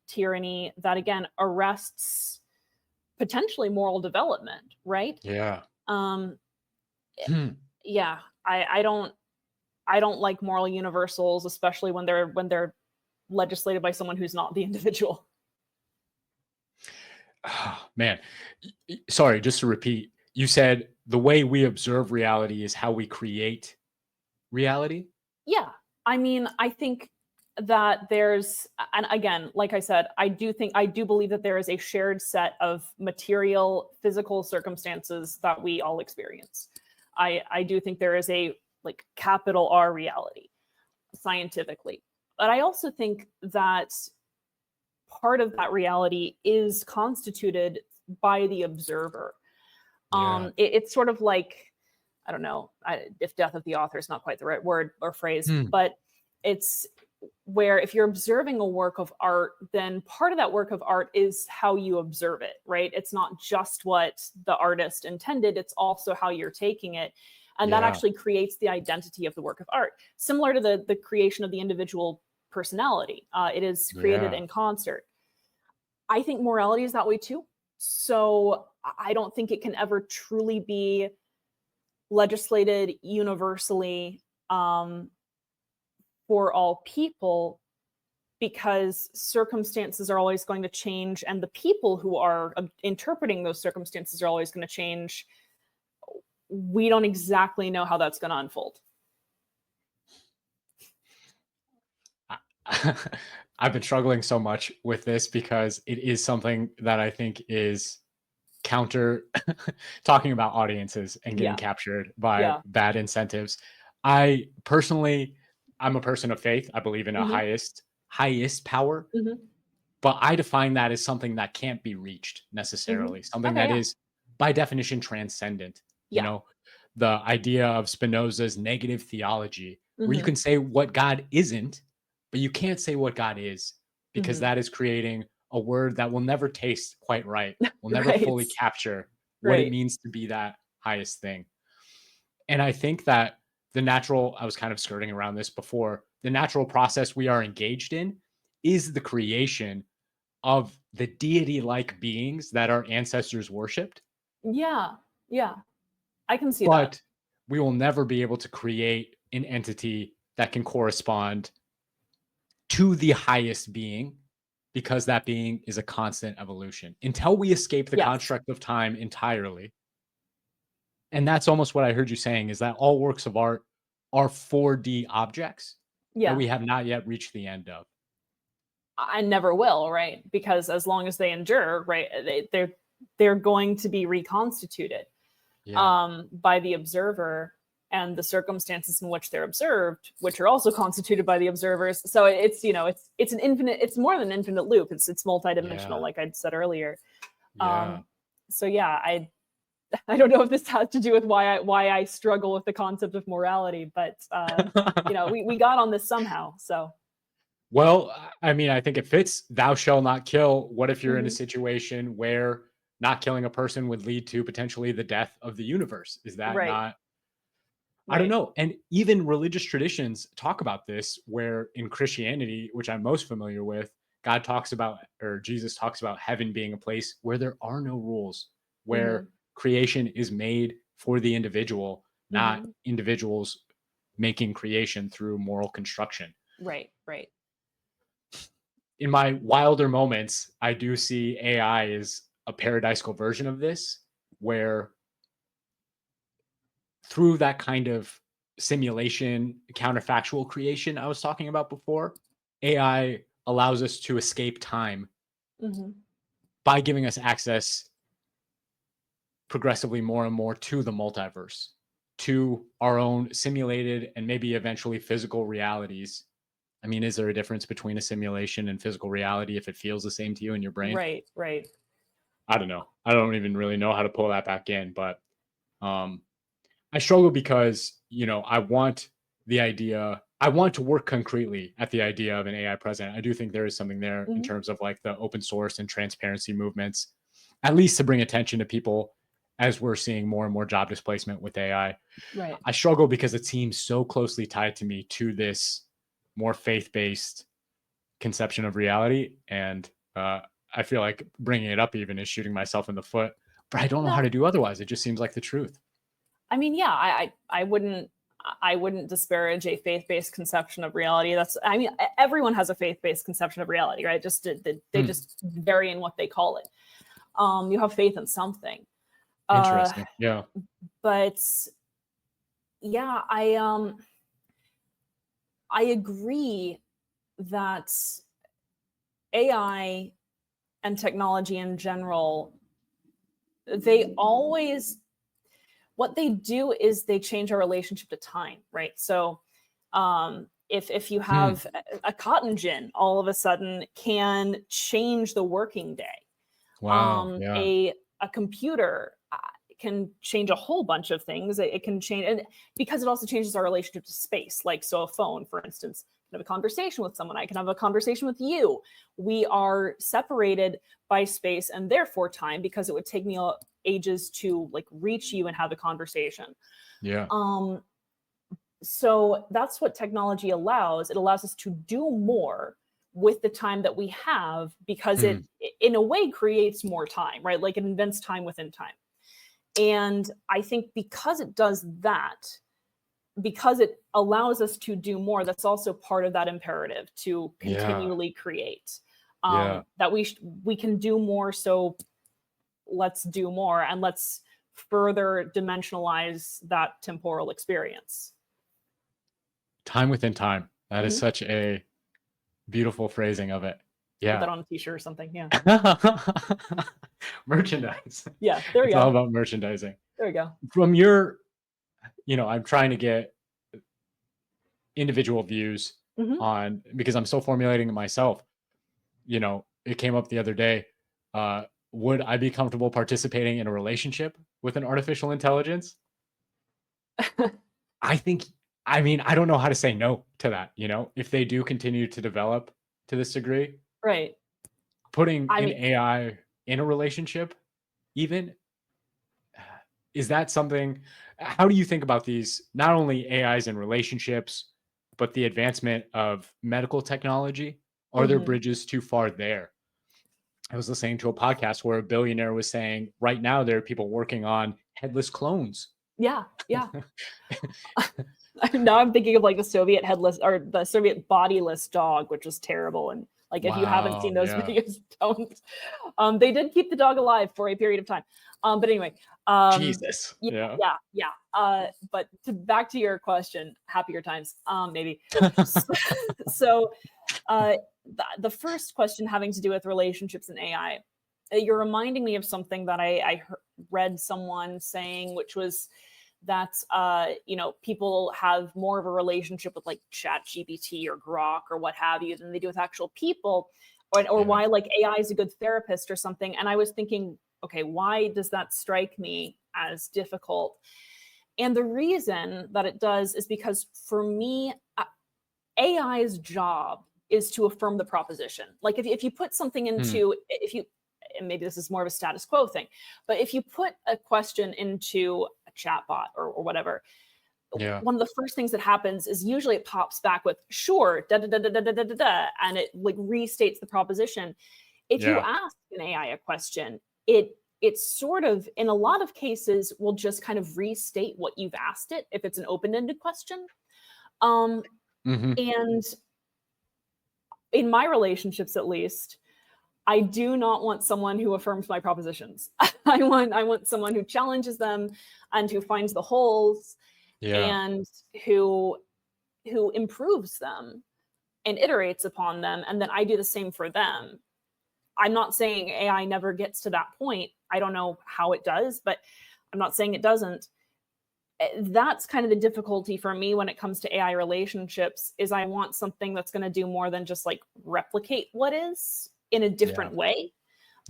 tyranny that again arrests potentially moral development, right? Yeah. Um, Hmm. yeah, I don't like moral universals, especially when they're legislated by someone who's not the individual. Ah, man, sorry, just to repeat, you said the way we observe reality is how we create reality? Yeah, I mean, I think that there's, and again, like I said, I do believe that there is a shared set of material, physical circumstances that we all experience. I do think there is a, like, capital R reality scientifically, but I also think that part of that reality is constituted by the observer. Yeah. It's sort of like, I don't know if death of the author is not quite the right word or phrase, Hmm. but it's where if you're observing a work of art, then part of that work of art is how you observe it, right? It's not just what the artist intended, it's also how you're taking it. And that Yeah. actually creates the identity of the work of art, similar to the creation of the individual personality. It is created Yeah. in concert. I think morality is that way too. So I don't think it can ever truly be legislated universally for all people, because circumstances are always going to change and the people who are interpreting those circumstances are always going to change. We don't exactly know how that's going to unfold. I've been struggling so much with this because it is something that I think is counter talking about audiences and getting Yeah. captured by Yeah. bad incentives. I personally, I'm a person of faith. I believe in a Mhm. highest power, Mhm. but I define that as something that can't be reached Mhm. necessarily, something Okay. that Yeah. is by definition transcendent. You Yeah. know, the idea of Spinoza's negative theology, where you Mhm. can say what God isn't, but you can't say what God is, because Mhm. that is creating a word that will never taste quite right, will never Right. fully capture what it Right. means to be that highest thing. And I think that I was kind of skirting around this before, the natural process we are engaged in is the creation of the deity like beings that our ancestors worshiped, Yeah. Yeah. I can see that. but we will never be able to create an entity that can correspond to the highest being, because that being is a constant evolution until we escape the Yes. construct of time entirely. And that's almost what I heard you saying, is that all works of art are 4D objects that Yeah. we have not yet reached the end of. I never will, right? Because as long as they endure, right, they're going to be reconstituted Yeah. by the observer and the circumstances in which they're observed, which are also constituted by the observers. So it's an infinite. It's more than an infinite loop. It's multidimensional, Yeah. like I'd said earlier. Yeah. So yeah, I don't know if this has to do with why I struggle with the concept of morality, but we got on this somehow. So. Well, I mean, I think it fits. Thou shall not kill. What if you're in a Mhm. situation where not killing a person would lead to potentially the death of the universe? Is that Right. not? I don't Right. know. And even religious traditions talk about this, where in Christianity, which I'm most familiar with, God talks about, or Jesus talks about heaven being a place where there are no rules, where Mhm. creation is made for the individual, not Mhm. individuals making creation through moral construction. Right. Right. In my wilder moments, I do see AI as a paradisical version of this, where through that kind of simulation, counterfactual creation I was talking about before, AI allows us to escape time Mhm. by giving us access progressively more and more to the multiverse, to our own simulated and maybe eventually physical realities. I mean, is there a difference between a simulation and physical reality if it feels the same to you in your brain? Right. Right. I don't know. I don't even really know how to pull that back in, but um, I struggle because, I want to work concretely at the idea of an AI president. I do think there is something there in Mhm. terms of like the open source and transparency movements, at least to bring attention to people as we're seeing more and more job displacement with AI. Right. I struggle because it seems so closely tied to me to this more faith based conception of reality. And I feel like bringing it up even is shooting myself in the foot, but I don't know how No, to do otherwise. It just seems like the truth. I mean, yeah, I wouldn't disparage a faith-based conception of reality. I mean, everyone has a faith-based conception of reality, right? Just they Hmm. just vary in what they call it. You have faith in something, uh, Interesting. Yeah. but yeah, I agree that AI and technology in general, they always what they do is they change our relationship to time, right? So if you Hmm. have a cotton gin all of a sudden can change the working day. Wow. Yeah. A computer it can change a whole bunch of things. It can change, and because it also changes our relationship to space. Like, so a phone, for instance, can have a conversation with someone. I can have a conversation with you. We are separated by space and therefore time, because it would take me ages to like reach you and have a conversation. Yeah. So that's what technology allows. It allows us to do more with the time that we have, because it in a way creates more time, right? Like, it invents time within time. And I think because it does that, because it allows us to do more, that's also part of that imperative to continually create. That we can do more, so let's do more, and let's further dimensionalize that temporal experience. Time within time. That is such a beautiful phrasing of it. Put Yeah. that on a t-shirt or something. Yeah. Merchandise. Yeah, there we It's go. all about merchandising. There we go. From your, I'm trying to get individual views on, because I'm still formulating it myself. It came up the other day. Would I be comfortable participating in a relationship with an artificial intelligence? I don't know how to say no to that. If they do continue to develop to this degree, Right. putting AI in a relationship, even, is that something? How do you think about these, not only AIs in relationships, but the advancement of medical technology? Are there bridges too far there? I was listening to a podcast where a billionaire was saying right now there are people working on headless clones. Yeah. Now I'm thinking of like the Soviet headless, or the Soviet bodiless dog, which was terrible. And like, if you haven't seen those videos, don't. They did keep the dog alive for a period of time. But anyway, Jesus. Yeah. But back to your question, happier times, maybe. So the first question having to do with relationships and AI, you're reminding me of something that I read someone saying, which was that people have more of a relationship with like ChatGPT or Grok or what have you than they do with actual people, or why like AI is a good therapist or something. And I was thinking, okay, why does that strike me as difficult? And the reason that it does is because, for me, AI's job is to affirm the proposition. Like, if you put something into, and maybe this is more of a status quo thing, but if you put a question into a chatbot or whatever, one of the first things that happens is usually it pops back with sure, da da da da da da da da, and it like restates the proposition. If you ask an AI a question, it's sort of, in a lot of cases, will just kind of restate what you've asked it if it's an open-ended question. And in my relationships, at least, I do not want someone who affirms my propositions. I want someone who challenges them and who finds the holes and who improves them and iterates upon them, and then I do the same for them. I'm not saying AI never gets to that point. I don't know how it does, but I'm not saying it doesn't. That's kind of the difficulty for me when it comes to AI relationships, is I want something that's going to do more than just like replicate what is in a different way.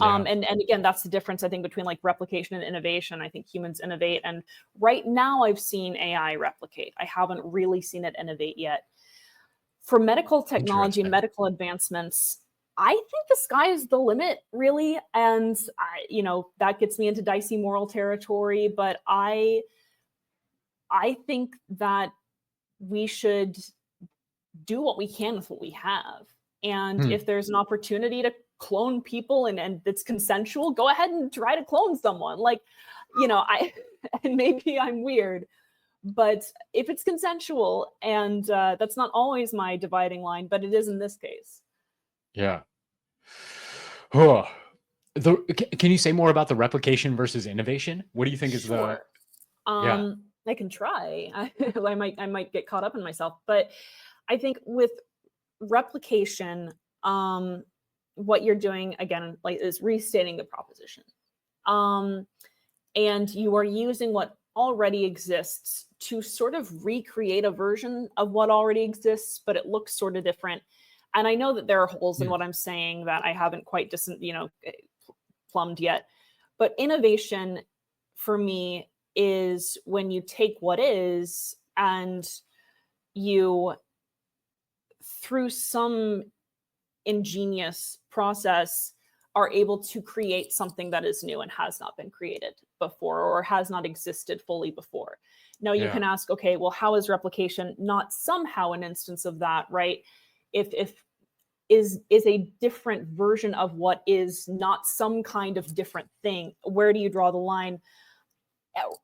And again, that's the difference, I think, between like replication and innovation. I think humans innovate, and right now I've seen AI replicate. I haven't really seen it innovate yet. For medical technology, medical advancements, I think the sky is the limit, really. And that gets me into dicey moral territory, but I think that we should do what we can with what we have. And if there's an opportunity to clone people and it's consensual, go ahead and try to clone someone. Like, and maybe I'm weird, but if it's consensual, and that's not always my dividing line, but it is in this case. Yeah. Oh, can you say more about the replication versus innovation? What do you think is the? I can try. I might get caught up in myself, but I think with replication, what you're doing again, like, is restating the proposition, and you are using what already exists to sort of recreate a version of what already exists, but it looks sort of different. And I know that there are holes in what I'm saying that I haven't quite plumbed yet. But innovation, for me is when you take what is and you, through some ingenious process, are able to create something that is new and has not been created before or has not existed fully before. Now you can ask, okay, well, how is replication not somehow an instance of that, right? If is a different version of what is not some kind of different thing, where do you draw the line?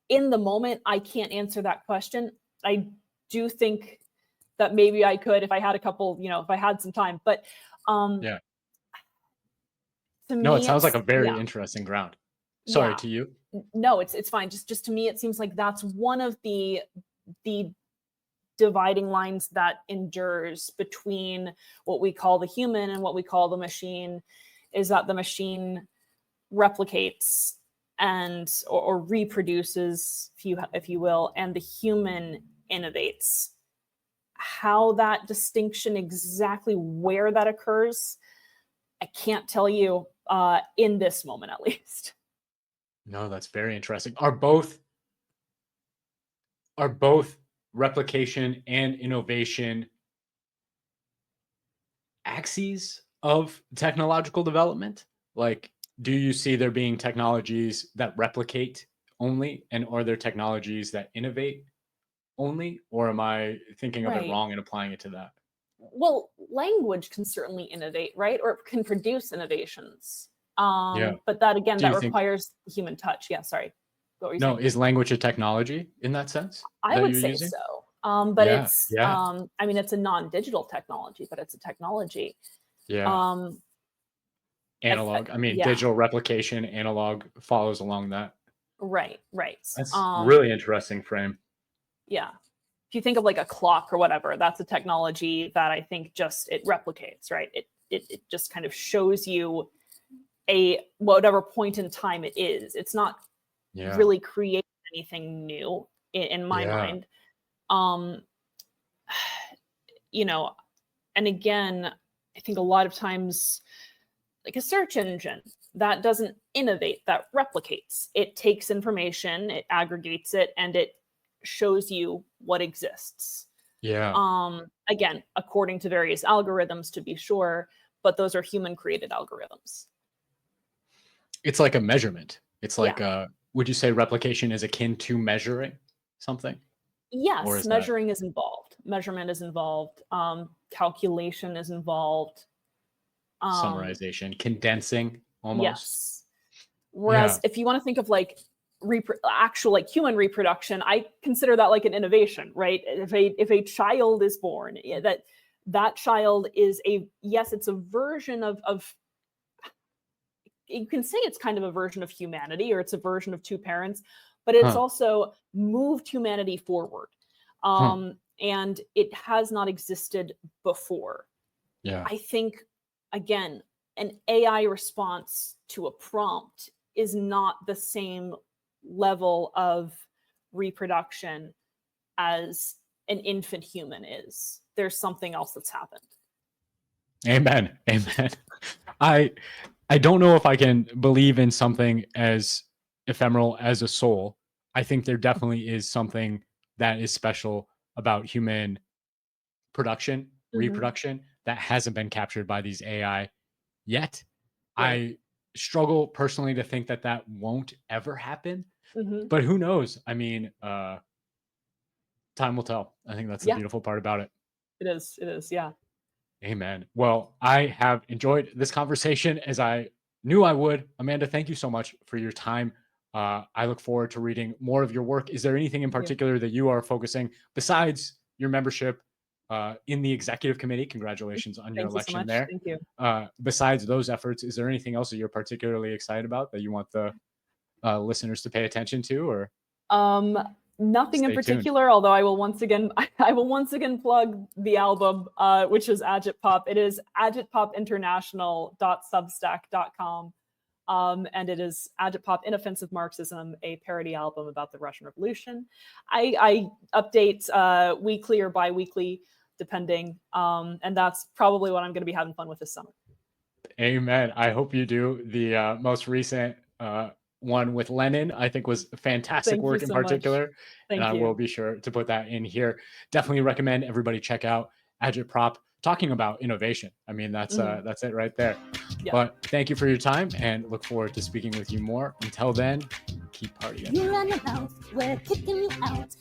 In the moment, I can't answer that question. I do think that maybe I could if I had a couple, if I had some time. But Yeah. to No, it me, sounds like a very yeah, interesting ground. Sorry, yeah. to you. No, it's fine. Just to me, it seems like that's one of the dividing lines that endures between what we call the human and what we call the machine, is that the machine replicates and or reproduces, if you will, and the human innovates. How that distinction, exactly where that occurs, I can't tell you in this moment, at least. No, that's very interesting. Are both replication and innovation axes of technological development? Like, do you see there being technologies that replicate only, and are there technologies that innovate only, or am I thinking of it Right. wrong and applying it to that? Well, language can certainly innovate, right? Or it can produce innovations. Yeah. But that, again, Do that you think requires human touch. Yeah, sorry. What were you no, saying? is language a technology in that sense I that would you're say using? so. But Yeah, it's, yeah, I mean, it's a non-digital technology, but it's a technology. yeah. Um, Analog. I mean, yeah, digital replication, analog follows along that. right, right. That's really interesting frame. Yeah. If you think of like a clock or whatever, that's a technology that I think just it replicates, right? It just kind of shows you a whatever point in time it is. It's not Yeah, really creating anything new in my yeah, mind. Um, you know, and again, I think a lot of times, like a search engine, that doesn't innovate, that replicates. It takes information, it aggregates it, and it shows you what exists. yeah. Again, according to various algorithms, to be sure, but those are human created algorithms. It's like a measurement. It's Yeah. like would you say replication is akin to measuring something? Or Yes, is that measuring is involved. Measurement is involved. Calculation is involved. Um, summarization, condensing almost? yes. Yeah. Whereas if you want to think of like actual like human reproduction, I consider that like an innovation, right? If a child is born, yeah, that child is it's a version of you can say it's kind of a version of humanity, or it's a version of two parents, but it's Huh. also moved humanity forward. Huh. And it has not existed before. Yeah. I think, again, an AI response to a prompt is not the same level of reproduction as an infant human is. There's something else that's happened. Amen. Amen. I I don't know if I can believe in something as ephemeral as a soul. I think there definitely is something that is special about human production, Mm-hmm. reproduction that hasn't been captured by these AI yet. Right. I struggle personally to think that that won't ever happen, Mm-hmm. but who knows? I mean, time will tell. I think that's the Yeah, beautiful part about it. it is. It is. Yeah. Amen. Well, I have enjoyed this conversation as I knew I would. Amanda, thank you so much for your time. I look forward to reading more of your work. Is there anything in Thank you. particular that you are focusing besides your membership in the executive committee? Congratulations on your Thank you so election much. there. Thank you. Besides those efforts, is there anything else that you're particularly excited about that you want the listeners to pay attention to, or Um, Nothing in stay tuned? particular, although I will once again I will once again plug the album, which is Agit Pop. It is agitpopinternational.substack.com. And it is Agit Pop Inoffensive Marxism, a parody album about the Russian Revolution. I update weekly or bi-weekly, depending. And that's probably what I'm going to be having fun with this summer. Amen. I hope you do. The most recent one with Lenin, I think was fantastic Thank you work in so much. particular. Thank And I you. will be sure to put that in here. Definitely recommend everybody check out Agitprop talking about innovation. I mean, that's it right there. Yeah. But thank you for your time and look forward to speaking with you more. Until then, keep partying. You run your mouth, we're kicking you out.